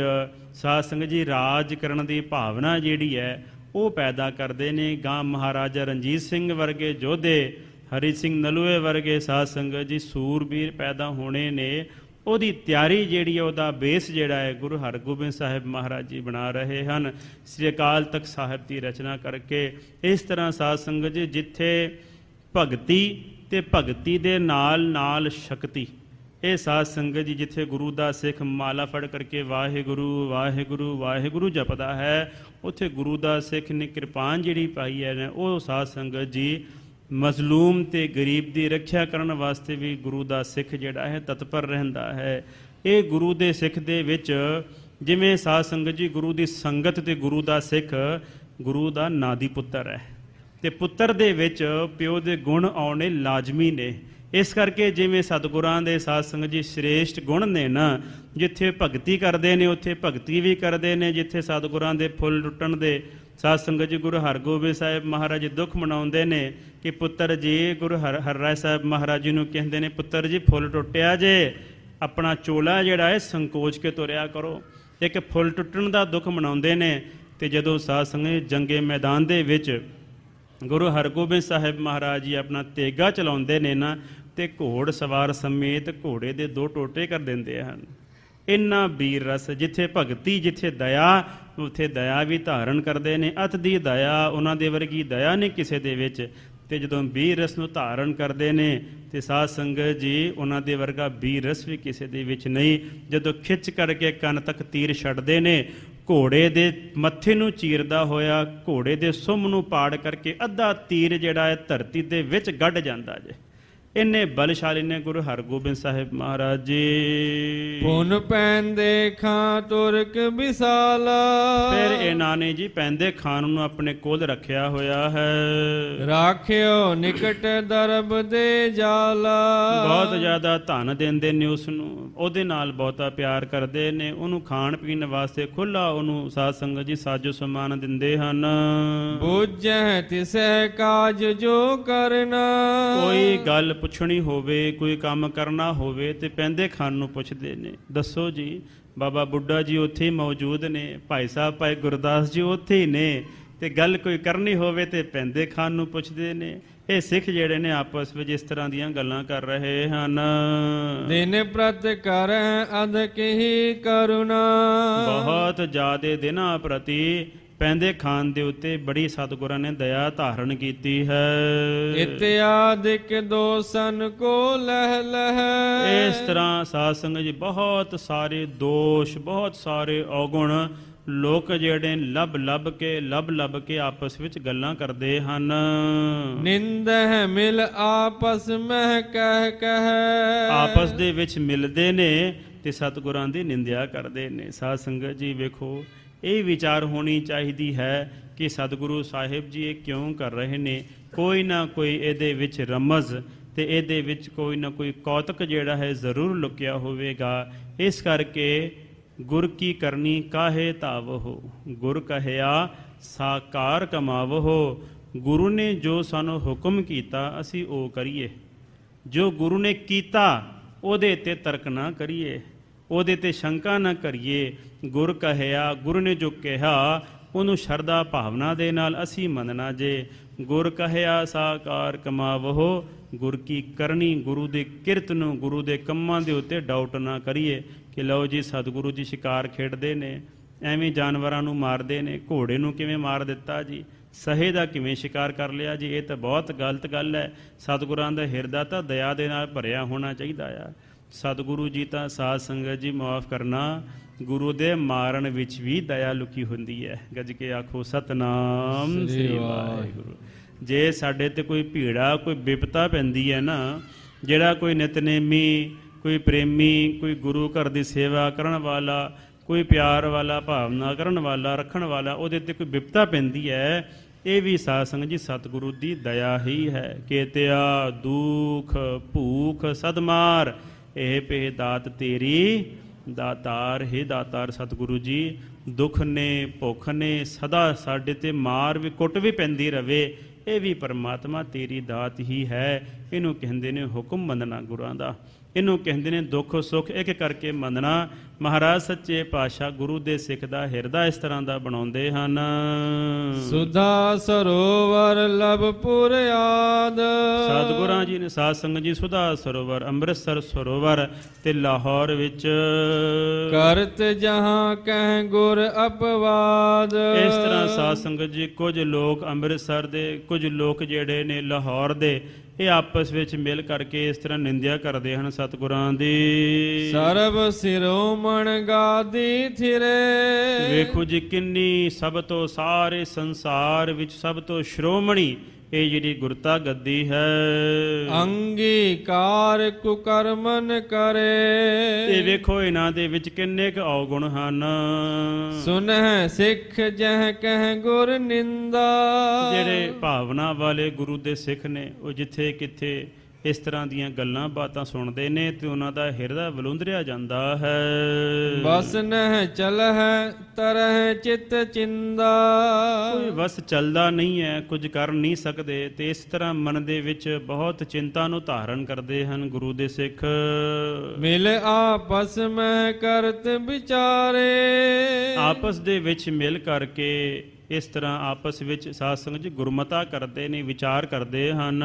ਸਾਧ ਸੰਗਤ ਜੀ ਰਾਜ ਕਰਨ ਦੀ ਭਾਵਨਾ ਜਿਹੜੀ ਹੈ ਉਹ ਪੈਦਾ ਕਰਦੇ ਨੇ। ਗਾਂ ਮਹਾਰਾਜਾ ਰਣਜੀਤ ਸਿੰਘ ਵਰਗੇ ਯੋਧੇ, ਹਰੀ ਸਿੰਘ ਨਲੂਏ ਵਰਗੇ ਸਾਧ ਸੰਗਤ ਜੀ ਸੂਰਬੀਰ ਪੈਦਾ ਹੋਣੇ ਨੇ। ਉਹਦੀ ਤਿਆਰੀ ਜਿਹੜੀ ਹੈ, ਉਹਦਾ ਬੇਸ ਜਿਹੜਾ ਹੈ ਗੁਰੂ ਹਰਗੋਬਿੰਦ ਸਾਹਿਬ ਮਹਾਰਾਜ ਜੀ ਬਣਾ ਰਹੇ ਹਨ। ਸ੍ਰੀ ਅਕਾਲ ਤਖਤ ਸਾਹਿਬ ਦੀ ਰਚਨਾ ਕਰਕੇ ਇਸ ਤਰ੍ਹਾਂ ਸਾਧ ਸੰਗਤ ਜੀ ਜਿੱਥੇ ਭਗਤੀ ਅਤੇ ਭਗਤੀ ਦੇ ਨਾਲ ਨਾਲ ਸ਼ਕਤੀ, ਇਹ ਸਾਧ ਸੰਗਤ ਜੀ ਜਿੱਥੇ ਗੁਰੂ ਦਾ ਸਿੱਖ ਮਾਲਾ ਫੜ ਕਰਕੇ ਵਾਹਿਗੁਰੂ ਵਾਹਿਗੁਰੂ ਵਾਹਿਗੁਰੂ ਜਪਦਾ ਹੈ, ਉੱਥੇ ਗੁਰੂ ਦਾ ਸਿੱਖ ਨੇ ਕਿਰਪਾਨ ਜਿਹੜੀ ਪਾਈ ਹੈ ਨਾ, ਉਹ ਸਾਧ ਸੰਗਤ ਜੀ ਮਜ਼ਲੂਮ ਤੇ ਗਰੀਬ ਦੀ ਰੱਖਿਆ ਕਰਨ ਵਾਸਤੇ ਵੀ ਗੁਰੂ ਦਾ ਸਿੱਖ ਜਿਹੜਾ ਹੈ ਤਤਪਰ ਰਹਿੰਦਾ ਹੈ। ਇਹ ਗੁਰੂ ਦੇ ਸਿੱਖ ਦੇ ਵਿੱਚ ਜਿਵੇਂ ਸਾਧ ਸੰਗਤ ਜੀ ਗੁਰੂ ਦੀ ਸੰਗਤ ਤੇ ਗੁਰੂ ਦਾ ਸਿੱਖ ਗੁਰੂ ਦਾ ਨਾਦੀ ਪੁੱਤਰ ਹੈ, ਤੇ ਪੁੱਤਰ ਦੇ ਵਿੱਚ ਪਿਓ ਦੇ ਗੁਣ ਆਉਣੇ ਲਾਜ਼ਮੀ ਨੇ। ਇਸ ਕਰਕੇ ਜਿਵੇਂ ਸਤਿਗੁਰਾਂ ਦੇ ਸਾਧ ਸੰਗਤ ਜੀ ਸ੍ਰੇਸ਼ਟ ਗੁਣ ਨੇ ਨਾ, ਜਿੱਥੇ ਭਗਤੀ ਕਰਦੇ ਨੇ ਉੱਥੇ ਭਗਤੀ ਵੀ ਕਰਦੇ ਨੇ, ਜਿੱਥੇ ਸਤਿਗੁਰਾਂ ਦੇ ਫੁੱਲ ਟੁੱਟਣ ਦੇ ਸਾਧ ਸੰਗਤ ਜੀ ਗੁਰੂ ਹਰਗੋਬਿੰਦ ਸਾਹਿਬ ਮਹਾਰਾਜ ਦੁੱਖ ਮਨਾਉਂਦੇ ਨੇ ਕਿ ਪੁੱਤਰ ਜੀ ਗੁਰੂ ਹਰਰਾਏ ਸਾਹਿਬ ਮਹਾਰਾਜ ਜੀ ਨੂੰ ਕਹਿੰਦੇ ਨੇ, ਪੁੱਤਰ ਜੀ ਫੁੱਲ ਟੁੱਟਿਆ ਜੇ, ਆਪਣਾ ਚੋਲਾ ਜਿਹੜਾ ਹੈ ਸੰਕੋਚ ਕੇ ਤੁਰਿਆ ਕਰੋ। ਇੱਕ ਫੁੱਲ ਟੁੱਟਣ ਦਾ ਦੁੱਖ ਮਨਾਉਂਦੇ ਨੇ। ਤੇ ਜਦੋਂ ਸਾਧ ਸੰਗਤ ਜੰਗੇ ਮੈਦਾਨ ਦੇ ਵਿੱਚ ਗੁਰੂ ਹਰਗੋਬਿੰਦ ਸਾਹਿਬ ਮਹਾਰਾਜ ਜੀ ਆਪਣਾ ਤੇਗਾ ਚਲਾਉਂਦੇ ਨੇ ਨਾ, ਤੇ ਘੋੜ ਸਵਾਰ ਸਮੇਤ ਘੋੜੇ ਦੇ 2 ਟੋਟੇ ਕਰ ਦਿੰਦੇ ਹਨ। ਇੰਨਾ ਵੀਰ ਰਸ, ਜਿੱਥੇ ਭਗਤੀ ਜਿੱਥੇ ਦਇਆ, ਉੱਥੇ ਦਇਆ ਵੀ ਧਾਰਨ ਕਰਦੇ ਨੇ। ਅਤ ਦੀ ਦਇਆ, ਉਹਨਾਂ ਦੇ ਵਰਗੀ ਦਇਆ ਨਹੀਂ ਕਿਸੇ ਦੇ ਵਿੱਚ। ਤੇ ਜਦੋਂ ਵੀਰ ਰਸ ਨੂੰ ਧਾਰਨ ਕਰਦੇ ਨੇ ਤੇ ਸਾਧ ਸੰਗਤ ਜੀ ਉਹਨਾਂ ਦੇ ਵਰਗਾ ਵੀਰ ਰਸ ਵੀ ਕਿਸੇ ਦੇ ਵਿੱਚ ਨਹੀਂ। ਜਦੋਂ ਖਿੱਚ ਕਰਕੇ ਕੰਨ ਤੱਕ ਤੀਰ ਛੱਡਦੇ ਨੇ, ਘੋੜੇ ਦੇ ਮੱਥੇ ਨੂੰ ਚੀਰਦਾ ਹੋਇਆ ਘੋੜੇ ਦੇ ਸੁੰਮ ਨੂੰ ਪਾੜ ਕਰਕੇ ਅੱਧਾ ਤੀਰ ਜਿਹੜਾ ਹੈ ਧਰਤੀ ਦੇ ਵਿੱਚ ਗੱਡ ਜਾਂਦਾ ਜੇ। ਇੰਨੇ ਬਲਸ਼ਾਲੀ ਨੇ ਗੁਰੂ ਹਰਗੋਬਿੰਦ ਸਾਹਿਬ ਮਹਾਰਾਜ ਜੀ। ਪੁਨ ਪੈਂਦੇ ਖਾਂ ਤੁਰਕ ਵਿਸਾਲਾ, ਫਿਰ ਇਹਨਾਂ ਨੇ ਜੀ ਪੈਂਦੇ ਖਾਨ ਨੂੰ ਆਪਣੇ ਕੋਲ ਰੱਖਿਆ ਹੋਇਆ ਹੈ। ਰਾਖਿਓ ਨਿਕਟ ਦਰਬ ਦੇ ਜਾਲਾ, ਬਹੁਤ ਜ਼ਿਆਦਾ ਧਨ ਦਿੰਦੇ ਨੇ ਉਸ ਨੂੰ, ਉਹਦੇ ਨਾਲ ਬਹੁਤਾ ਪਿਆਰ ਕਰਦੇ ਨੇ। ਉਹਨੂੰ ਖਾਣ ਪੀਣ ਵਾਸਤੇ ਖੁੱਲਾ ਉਹਨੂੰ ਸਾਧ ਸੰਗਤ ਜੀ ਸਾਜੋ ਸਮਾਨ ਦਿੰਦੇ ਹਨ। ਬੁੱਝੈ ਤਿਸੈ ਕਾਜ ਜੋ ਕਰਨਾ, ਕੋਈ ਗੱਲ ਪੁੱਛਣੀ ਹੋਵੇ, ਕੋਈ ਕੰਮ ਕਰਨਾ ਹੋਵੇ ਤੇ ਪੈਂਦੇ ਖਾਨ ਨੂੰ ਪੁੱਛਦੇ ਨੇ, ਦੱਸੋ ਜੀ। ਬਾਬਾ ਬੁੱਢਾ ਜੀ ਉੱਥੇ ਹੀ ਮੌਜੂਦ ਨੇ, ਭਾਈ ਸਾਹਿਬ ਭਾਈ ਗੁਰਦਾਸ ਜੀ ਉੱਥੇ ਹੀ ਨੇ, ਤੇ ਗੱਲ ਕੋਈ ਕਰਨੀ ਹੋਵੇ ਤੇ ਪੈਂਦੇ ਖਾਨ ਨੂੰ ਪੁੱਛਦੇ ਨੇ। ਇਹ ਸਿੱਖ ਜਿਹੜੇ ਨੇ ਆਪਸ ਵਿੱਚ ਇਸ ਤਰ੍ਹਾਂ ਦੀਆਂ ਗੱਲਾਂ ਕਰ ਰਹੇ ਹਨ। ਦਿਨ ਪ੍ਰਤ ਕਰੈ ਅਧਿਕ ਹੀ ਕਰੁਣਾ, ਬਹੁਤ ਜ਼ਿਆਦੇ ਦਿਨਾਂ ਪ੍ਰਤੀ ਪੈਂਦੇ ਖਾਨ ਦੇ ਉੱਤੇ ਬੜੀ ਸਤਿਗੁਰਾਂ ਨੇ ਦਇਆ ਧਾਰਨ ਕੀਤੀ ਹੈ। ਇਤਿਆਦਿਕ ਦੋਸਨ ਕੋ ਲਹਿ ਲਹਿ, ਇਸ ਤਰ੍ਹਾਂ ਸਾਧ ਸੰਗਤ ਜੀ ਬਹੁਤ ਸਾਰੇ ਦੋਸ਼, ਬਹੁਤ ਸਾਰੇ ਔਗੁਣ ਲੋਕ ਜਿਹੜੇ ਲੱਭ ਲੱਭ ਕੇ ਆਪਸ ਵਿੱਚ ਗੱਲਾਂ ਕਰਦੇ ਹਨ। ਨਿੰਦਹਿ ਮਿਲ ਆਪਸ ਮਹਿ ਕਹਿ ਕਹਿ, ਆਪਸ ਦੇ ਵਿੱਚ ਮਿਲਦੇ ਨੇ ਤੇ ਸਤਿਗੁਰਾਂ ਦੀ ਨਿੰਦਿਆ ਕਰਦੇ ਨੇ। ਸਾਧ ਸੰਗਤ ਜੀ ਵੇਖੋ, ਇਹ ਵਿਚਾਰ ਹੋਣੀ ਚਾਹੀਦੀ ਹੈ ਕਿ ਸਤਿਗੁਰੂ ਸਾਹਿਬ ਜੀ ਇਹ ਕਿਉਂ ਕਰ ਰਹੇ ਨੇ। ਕੋਈ ਨਾ ਕੋਈ ਇਹਦੇ ਵਿੱਚ ਰਮਜ਼ ਤੇ ਇਹਦੇ ਵਿੱਚ ਕੋਈ ਨਾ ਕੋਈ ਕੌਤਕ ਜਿਹੜਾ ਹੈ ਜ਼ਰੂਰ ਲੁਕਿਆ ਹੋਵੇਗਾ। ਇਸ ਕਰਕੇ ਗੁਰ ਕੀ ਕਰਨੀ ਕਾਹੇ ਧਾਵਹੁ, ਗੁਰ ਕਹਿਆ ਸਾਕਾਰ ਕਮਾਵਹੁ। ਗੁਰੂ ਨੇ ਜੋ ਸਾਨੂੰ ਹੁਕਮ ਕੀਤਾ ਅਸੀਂ ਉਹ ਕਰੀਏ, ਜੋ ਗੁਰੂ ਨੇ ਕੀਤਾ ਉਹਦੇ 'ਤੇ ਤਰਕ ਨਾ ਕਰੀਏ, ਉਹਦੇ 'ਤੇ ਸ਼ੰਕਾ ਨਾ ਕਰੀਏ। ਗੁਰ ਕਹਿਆ, ਗੁਰੂ ਨੇ ਜੋ ਕਿਹਾ ਉਹਨੂੰ ਸ਼ਰਧਾ ਭਾਵਨਾ ਦੇ ਨਾਲ ਅਸੀਂ ਮੰਨਣਾ ਜੇ। ਗੁਰ ਕਹਿਆ ਸਾਕਾਰ ਕਮਾਵਹੁ, ਗੁਰ ਕੀ ਕਰਨੀ, ਗੁਰੂ ਦੇ ਕਿਰਤ ਨੂੰ, ਗੁਰੂ ਦੇ ਕੰਮਾਂ ਦੇ ਉੱਤੇ ਡਾਊਟ ਨਾ ਕਰੀਏ ਕਿ ਲਓ ਜੀ ਸਤਿਗੁਰੂ ਜੀ ਸ਼ਿਕਾਰ ਖੇਡਦੇ ਨੇ, ਐਵੇਂ ਜਾਨਵਰਾਂ ਨੂੰ ਮਾਰਦੇ ਨੇ। ਘੋੜੇ ਨੂੰ ਕਿਵੇਂ ਮਾਰ ਦਿੱਤਾ ਜੀ, ਸਹੇ ਦਾ ਕਿਵੇਂ ਸ਼ਿਕਾਰ ਕਰ ਲਿਆ ਜੀ, ਇਹ ਤਾਂ ਬਹੁਤ ਗਲਤ ਗੱਲ ਹੈ। ਸਤਿਗੁਰਾਂ ਦਾ ਹਿਰਦਾ ਤਾਂ ਦਇਆ ਦੇ ਨਾਲ ਭਰਿਆ ਹੋਣਾ ਚਾਹੀਦਾ ਆ। ਸਤਿਗੁਰੂ ਜੀ ਤਾਂ ਸਾਧ ਸੰਗਤ ਜੀ ਮਾਫ ਕਰਨਾ, ਗੁਰੂ ਦੇ ਮਾਰਨ ਵਿੱਚ ਵੀ ਦਇਆ ਲੁਕੀ ਹੁੰਦੀ ਹੈ। ਗੱਜ ਕੇ ਆਖੋ ਸਤਨਾਮ ਸ੍ਰੀ ਵਾਹਿਗੁਰੂ। ਜੇ ਸਾਡੇ ਤੇ ਕੋਈ ਭੀੜਾ, ਕੋਈ ਬਿਪਤਾ ਪੈਂਦੀ ਹੈ ਨਾ, ਜਿਹੜਾ ਕੋਈ ਨਿਤਨੇਮੀ, ਕੋਈ ਪ੍ਰੇਮੀ, ਕੋਈ ਗੁਰੂ ਘਰ ਦੀ ਸੇਵਾ ਕਰਨ ਵਾਲਾ, ਕੋਈ ਪਿਆਰ ਵਾਲਾ, ਭਾਵਨਾ ਕਰਨ ਵਾਲਾ, ਰੱਖਣ ਵਾਲਾ, ਉਹਦੇ ਤੇ ਕੋਈ ਬਿਪਤਾ ਪੈਂਦੀ ਹੈ, ਇਹ ਵੀ ਸਾਧ ਸੰਗਤ ਜੀ ਸਤਿਗੁਰੂ ਦੀ ਦਇਆ ਹੀ ਹੈ। ਕੇਤਿਆ ਦੁਖ ਭੂਖ ਸਦਮਾਰ, ਇਹ ਪੇ ਦਾਤ ਤੇਰੀ ਦਾਤਾਰ। ਹੈ ਦਾਤਾਰ ਸਤਿਗੁਰੂ ਜੀ, ਦੁੱਖ ਨੇ ਭੁੱਖ ਨੇ ਸਦਾ ਸਾਡੇ ਤੇ ਮਾਰ ਵੀ ਕੁੱਟ ਵੀ ਪੈਂਦੀ ਰਵੇ, ਇਹ ਵੀ ਪਰਮਾਤਮਾ ਤੇਰੀ ਦਾਤ ਹੀ ਹੈ। ਇਹਨੂੰ ਕਹਿੰਦੇ ਨੇ ਹੁਕਮ ਮੰਨਣਾ ਗੁਰਾਂ ਦਾ, ਇਹਨੂੰ ਕਹਿੰਦੇ ਨੇ ਦੁੱਖ ਸੁੱਖ ਇੱਕ ਕਰਕੇ ਮੰਨਣਾ। ਮਹਾਰਾਜ ਸੱਚੇ ਪਾਤਸ਼ਾਹ ਗੁਰੂ ਦੇ ਸਿੱਖ ਦਾ ਹਿਰਦਾ ਇਸ ਤਰ੍ਹਾਂ ਦਾ ਬਣਾਉਂਦੇ ਹਨ। ਸੁਧਾ ਸਰੋਵਰ ਲਭਪੁਰ ਆਦ। ਸਤਿਗੁਰਾਂ ਜੀ ਨੇ, ਸਾਧ ਸੰਗਤ ਜੀ, ਸੁਧਾ ਸਰੋਵਰ, ਅੰਮ੍ਰਿਤਸਰ ਸਰੋਵਰ ਤੇ ਲਾਹੌਰ ਵਿੱਚ ਕਰਤ ਜਹਾਂ ਕਹਿ ਗੁਰ ਅਪਵਾਦ। ਇਸ ਤਰ੍ਹਾਂ ਸਾਧ ਸੰਗਤ ਜੀ ਕੁਝ ਲੋਕ ਅੰਮ੍ਰਿਤਸਰ ਦੇ, ਕੁਝ ਲੋਕ ਜਿਹੜੇ ਨੇ ਲਾਹੌਰ ਦੇ, ਇਹ ਆਪਸ ਵਿੱਚ ਮਿਲ ਕਰਕੇ ਇਸ ਤਰ੍ਹਾਂ ਨਿੰਦਿਆ ਕਰਦੇ ਹਨ ਸਤਿਗੁਰਾਂ ਦੀ। ਸਰਬ ਸਿਰੋਮਣ ਗਾਦੀ ਥਿਰੇ। ਵੇਖੋ ਜੀ ਕਿੰਨੀ ਸਭ ਤੋਂ, ਸਾਰੇ ਸੰਸਾਰ ਵਿੱਚ ਸਭ ਤੋਂ ਸ਼੍ਰੋਮਣੀ ਇਹ ਜਿਹੜੀ ਗੁਰਤਾ ਗੱਦੀ ਹੈ। ਅੰਗੀਕਾਰ ਕੁਕਰਮਨ ਕਰੇ। ਇਹ ਵੇਖੋ ਇਹਨਾਂ ਦੇ ਵਿੱਚ ਕਿੰਨੇ ਕੁ ਔਗੁਣ ਹਨ। ਸੁਨਹਿ ਸਿੱਖ ਜਹ ਕਹਿ ਗੁਰ ਨਿੰਦਾ। ਜਿਹੜੇ ਭਾਵਨਾ ਵਾਲੇ ਗੁਰੂ ਦੇ ਸਿੱਖ ਨੇ, ਉਹ ਜਿੱਥੇ ਕਿੱਥੇ ਇਸ ਤਰ੍ਹਾਂ ਦੀਆਂ ਗੱਲਾਂ ਬਾਤਾਂ ਸੁਣਦੇ ਨੇ ਤੇ ਉਹਨਾਂ ਦਾ ਹਿਰਦਾ ਵਲੂੰਦਰਿਆ ਜਾਂਦਾ ਹੈ। ਬਸ ਨਹਿ ਚਲਹਿ ਤਰਹਿ ਚਿਤ ਚਿੰਦਾ। ਕੋਈ ਬਸ ਚੱਲਦਾ ਨਹੀਂ ਹੈ, ਕੁਝ ਕਰ ਨਹੀਂ ਸਕਦੇ ਤੇ ਇਸ ਤਰ੍ਹਾਂ ਮਨ ਦੇ ਵਿੱਚ ਬਹੁਤ ਚਿੰਤਾ ਨੂੰ ਧਾਰਨ ਕਰਦੇ ਹਨ ਗੁਰੂ ਦੇ ਸਿੱਖ। ਮਿਲ ਆਪਸ ਮੈਂ ਕਰਤ ਵਿਚਾਰੇ। ਆਪਸ ਦੇ ਵਿੱਚ ਮਿਲ ਕਰਕੇ ਇਸ ਤਰ੍ਹਾਂ ਆਪਸ ਵਿੱਚ ਸਾਧ ਸੰਗਤ ਜੀ ਗੁਰਮਤਾ ਕਰਦੇ ਨੇ, ਵਿਚਾਰ ਕਰਦੇ ਹਨ।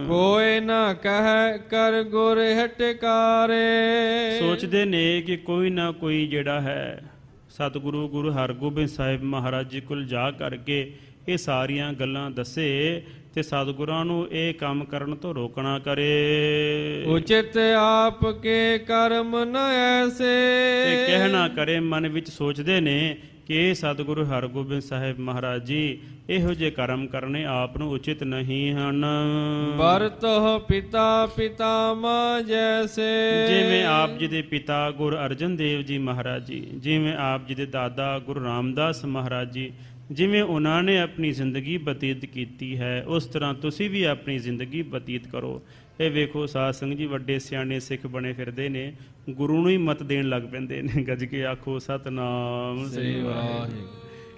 ਕੋਈ ਨਾ ਕਹਿ ਕਰ ਗੁਰ ਹਟਕਾਰੇ। ਸੋਚਦੇ ਨੇ ਕਿ ਕੋਈ ਨਾ ਕੋਈ ਜਿਹੜਾ ਹੈ ਸਤਿਗੁਰੂ ਗੁਰੂ ਹਰਗੋਬਿੰਦ ਸਾਹਿਬ ਮਹਾਰਾਜ ਜੀ ਕੋਲ ਜਾ ਕਰਕੇ ਇਹ ਸਾਰੀਆਂ ਗੱਲਾਂ ਦੱਸੇ ਤੇ ਸਤਿਗੁਰਾਂ ਨੂੰ ਇਹ ਕੰਮ ਕਰਨ ਤੋਂ ਰੋਕਣਾ ਕਰੇ। ਉਚਿਤ ਆਪ ਕੇ ਕਰਮ ਨ ਐਸੇ। ਤੇ ਕਹਿਣਾ ਕਰੇ, ਮਨ ਵਿੱਚ ਸੋਚਦੇ ਨੇ ਕਿ ਸਤਿਗੁਰੂ ਹਰਗੋਬਿੰਦ ਸਾਹਿਬ ਮਹਾਰਾਜ ਜੀ ਇਹੋ ਜਿਹੇ ਕਰਮ ਕਰਨੇ ਆਪ ਨੂੰ ਉਚਿਤ ਨਹੀਂ ਹਨ। ਵਰਤੋ ਪਿਤਾ ਪਿਤਾਮਾ ਜੈਸੇ। ਜਿਵੇਂ ਆਪ ਜੀ ਦੇ ਪਿਤਾ ਗੁਰੂ ਅਰਜਨ ਦੇਵ ਜੀ ਮਹਾਰਾਜ ਜੀ, ਜਿਵੇਂ ਆਪ ਜੀ ਦੇ ਦਾਦਾ ਗੁਰੂ ਰਾਮਦਾਸ ਮਹਾਰਾਜ ਜੀ, ਜਿਵੇਂ ਉਹਨਾਂ ਨੇ ਆਪਣੀ ਜ਼ਿੰਦਗੀ ਬਤੀਤ ਕੀਤੀ ਹੈ, ਉਸ ਤਰ੍ਹਾਂ ਤੁਸੀਂ ਵੀ ਆਪਣੀ ਜ਼ਿੰਦਗੀ ਬਤੀਤ ਕਰੋ। ਇਹ ਵੇਖੋ ਸਾਧ ਸੰਗਤ ਜੀ, ਵੱਡੇ ਸਿਆਣੇ ਸਿੱਖ ਬਣੇ ਫਿਰਦੇ ਨੇ, ਗੁਰੂ ਨੂੰ ਹੀ ਮਤ ਦੇਣ ਲੱਗ ਪੈਂਦੇ ਨੇ। ਗੱਜ ਕੇ ਆਖੋ ਸਤਿਨਾਮ ਸ੍ਰੀ ਵਾਹਿਗੁਰੂ।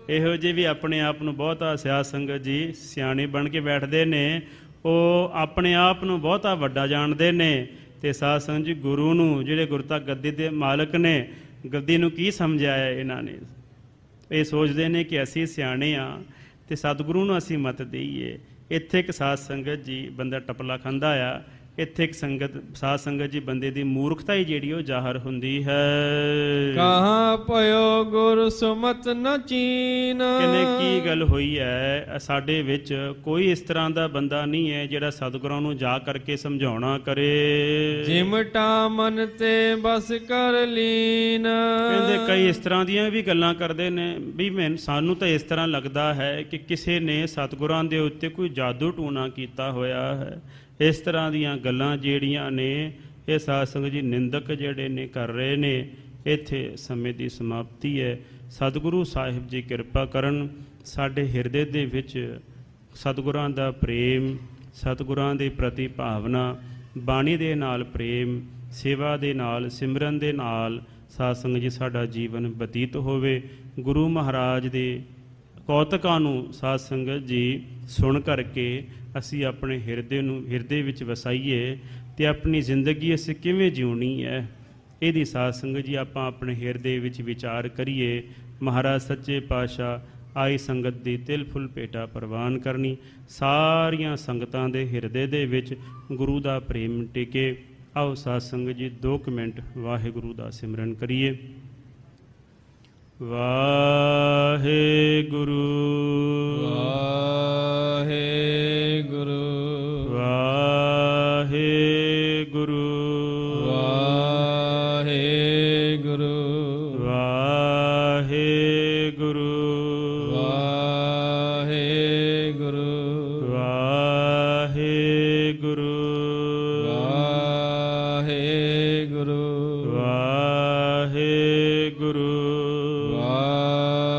ਇਹੋ ਜਿਹੇ ਵੀ ਆਪਣੇ ਆਪ ਨੂੰ ਬਹੁਤਾ ਸਾਧ ਸੰਗਤ ਜੀ ਸਿਆਣੇ ਬਣ ਕੇ ਬੈਠਦੇ ਨੇ, ਉਹ ਆਪਣੇ ਆਪ ਨੂੰ ਬਹੁਤਾ ਵੱਡਾ ਜਾਣਦੇ ਨੇ ਤੇ ਸਾਧ ਸੰਗਤ ਜੀ ਗੁਰੂ ਨੂੰ, ਜਿਹੜੇ ਗੁਰਤਾ ਗੱਦੀ ਦੇ ਮਾਲਕ ਨੇ, ਗੱਦੀ ਨੂੰ ਕੀ ਸਮਝਾਇਆ ਇਹਨਾਂ ਨੇ। ਇਹ ਸੋਚਦੇ ਨੇ ਕਿ ਅਸੀਂ ਸਿਆਣੇ ਆ ਤੇ ਸਤਿਗੁਰੂ ਨੂੰ ਅਸੀਂ ਮਤ ਦੇਈਏ। ਇੱਥੇ ਇੱਕ ਸਾਧ ਸੰਗਤ ਜੀ ਬੰਦਾ ਟਪਲਾ ਖਾਂਦਾ ਆ, ਇੱਥੇ ਇੱਕ ਸਾਧ ਸੰਗਤ ਜੀ ਬੰਦੇ ਦੀ ਮੂਰਖਤਾ ਹੀ ਜਿਹੜੀ ਉਹ ਜ਼ਾਹਰ ਹੁੰਦੀ ਹੈ। ਕਹਾਂ ਪਇਓ ਗੁਰ ਸੁਮਤ ਨ ਚੀਨ। ਕਹਿੰਦੇ ਕੀ ਗੱਲ ਹੋਈ ਹੈ, ਸਾਡੇ ਵਿੱਚ ਕੋਈ ਇਸ ਤਰ੍ਹਾਂ ਦਾ ਬੰਦਾ ਨਹੀਂ ਹੈ ਜਿਹੜਾ ਸਤਿਗੁਰਾਂ ਨੂੰ ਜਾ ਕਰਕੇ ਸਮਝਾਉਣਾ ਕਰੇ। ਜਿਮਟਾ ਮਨ ਤੇ ਬਸ ਕਰ ਲੀਨ। ਕਹਿੰਦੇ ਕਈ ਇਸ ਤਰ੍ਹਾਂ ਦੀਆਂ ਵੀ ਗੱਲਾਂ ਕਰਦੇ ਨੇ ਵੀ ਸਾਨੂੰ ਤਾਂ ਇਸ ਤਰ੍ਹਾਂ ਲੱਗਦਾ ਹੈ ਕਿ ਕਿਸੇ ਨੇ ਸਤਿਗੁਰਾਂ ਦੇ ਉੱਤੇ ਕੋਈ ਜਾਦੂ ਟੂਣਾ ਕੀਤਾ ਹੋਇਆ ਹੈ। ਇਸ ਤਰ੍ਹਾਂ ਦੀਆਂ ਗੱਲਾਂ ਜਿਹੜੀਆਂ ਨੇ ਇਹ ਸਾਧ ਸੰਗਤ ਜੀ ਨਿੰਦਕ ਜਿਹੜੇ ਨੇ ਕਰ ਰਹੇ ਨੇ। ਇੱਥੇ ਸਮੇਂ ਦੀ ਸਮਾਪਤੀ ਹੈ। ਸਤਿਗੁਰੂ ਸਾਹਿਬ ਜੀ ਕਿਰਪਾ ਕਰਨ, ਸਾਡੇ ਹਿਰਦੇ ਦੇ ਵਿੱਚ ਸਤਿਗੁਰਾਂ ਦਾ ਪ੍ਰੇਮ, ਸਤਿਗੁਰਾਂ ਦੇ ਪ੍ਰਤੀ ਭਾਵਨਾ, ਬਾਣੀ ਦੇ ਨਾਲ ਪ੍ਰੇਮ, ਸੇਵਾ ਦੇ ਨਾਲ, ਸਿਮਰਨ ਦੇ ਨਾਲ ਸਾਧ ਸੰਗਤ ਜੀ ਸਾਡਾ ਜੀਵਨ ਬਤੀਤ ਹੋਵੇ। ਗੁਰੂ ਮਹਾਰਾਜ ਦੇ ਕੌਤਕਾਂ ਨੂੰ ਸਾਧ ਸੰਗਤ ਜੀ ਸੁਣ ਕਰਕੇ ਅਸੀਂ ਆਪਣੇ ਹਿਰਦੇ ਵਿੱਚ ਵਸਾਈਏ ਤੇ ਆਪਣੀ ਜ਼ਿੰਦਗੀ ਅਸੀਂ ਕਿਵੇਂ ਜਿਉਣੀ ਹੈ, ਇਹਦੀ ਸਾਧ ਸੰਗਤ ਜੀ ਆਪਾਂ ਆਪਣੇ ਹਿਰਦੇ ਵਿੱਚ ਵਿਚਾਰ ਕਰੀਏ। ਮਹਾਰਾਜ ਸੱਚੇ ਪਾਤਸ਼ਾਹ ਆਈ ਸੰਗਤ ਦੀ ਤਿਲ ਫੁੱਲ ਭੇਟਾ ਪ੍ਰਵਾਨ ਕਰਨੀ। ਸਾਰੀਆਂ ਸੰਗਤਾਂ ਦੇ ਹਿਰਦੇ ਦੇ ਵਿੱਚ ਗੁਰੂ ਦਾ ਪ੍ਰੇਮ ਟਿਕੇ। ਆਓ ਸਾਧ ਸੰਗਤ ਜੀ 2 ਮਿੰਟ ਵਾਹਿਗੁਰੂ ਦਾ ਸਿਮਰਨ ਕਰੀਏ। ਵਾਹਿਗੁਰੂ ਵਾਹਿਗੁਰੂ ਵਾਹਿਗੁਰੂ ਵਾਹਿਗੁਰੂ ਵਾਹਿਗੁਰੂ ਵਾਹਿਗੁਰੂ ਵਾਹਿਗੁਰੂ ਵਾਹਿਗੁਰੂ ਵਾਹਿਗੁਰੂ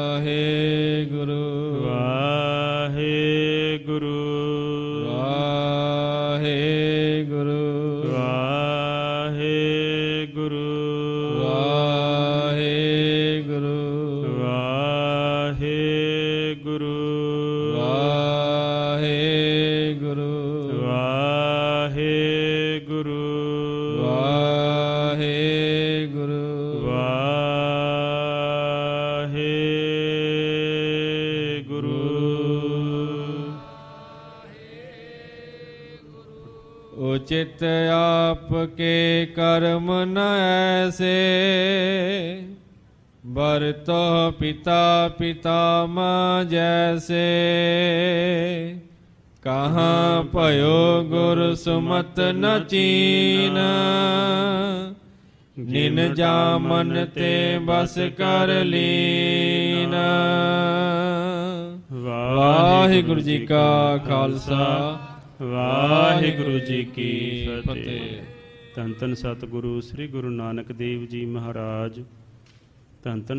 ਵਾਹਿਗੁਰੂ ਵਾਹਿਗੁਰੂ ਵਾਹਿਗੁਰੂ ਵਾਹਿਗੁਰੂ ਵਾਹਿਗੁਰੂ ਵਾਹਿਗੁਰੂ चित आपके कर्म न ऐसे, बरतो पिता पितामह जैसे। कहाँ भयो गुरु सुमत न चीना, निन जामन ते बस कर लीना। वाहिगुरु जी का खालसा, वाहिगुरु जी की फतेह। धन धन सतगुरु श्री गुरु नानक देव जी महाराज। धन धन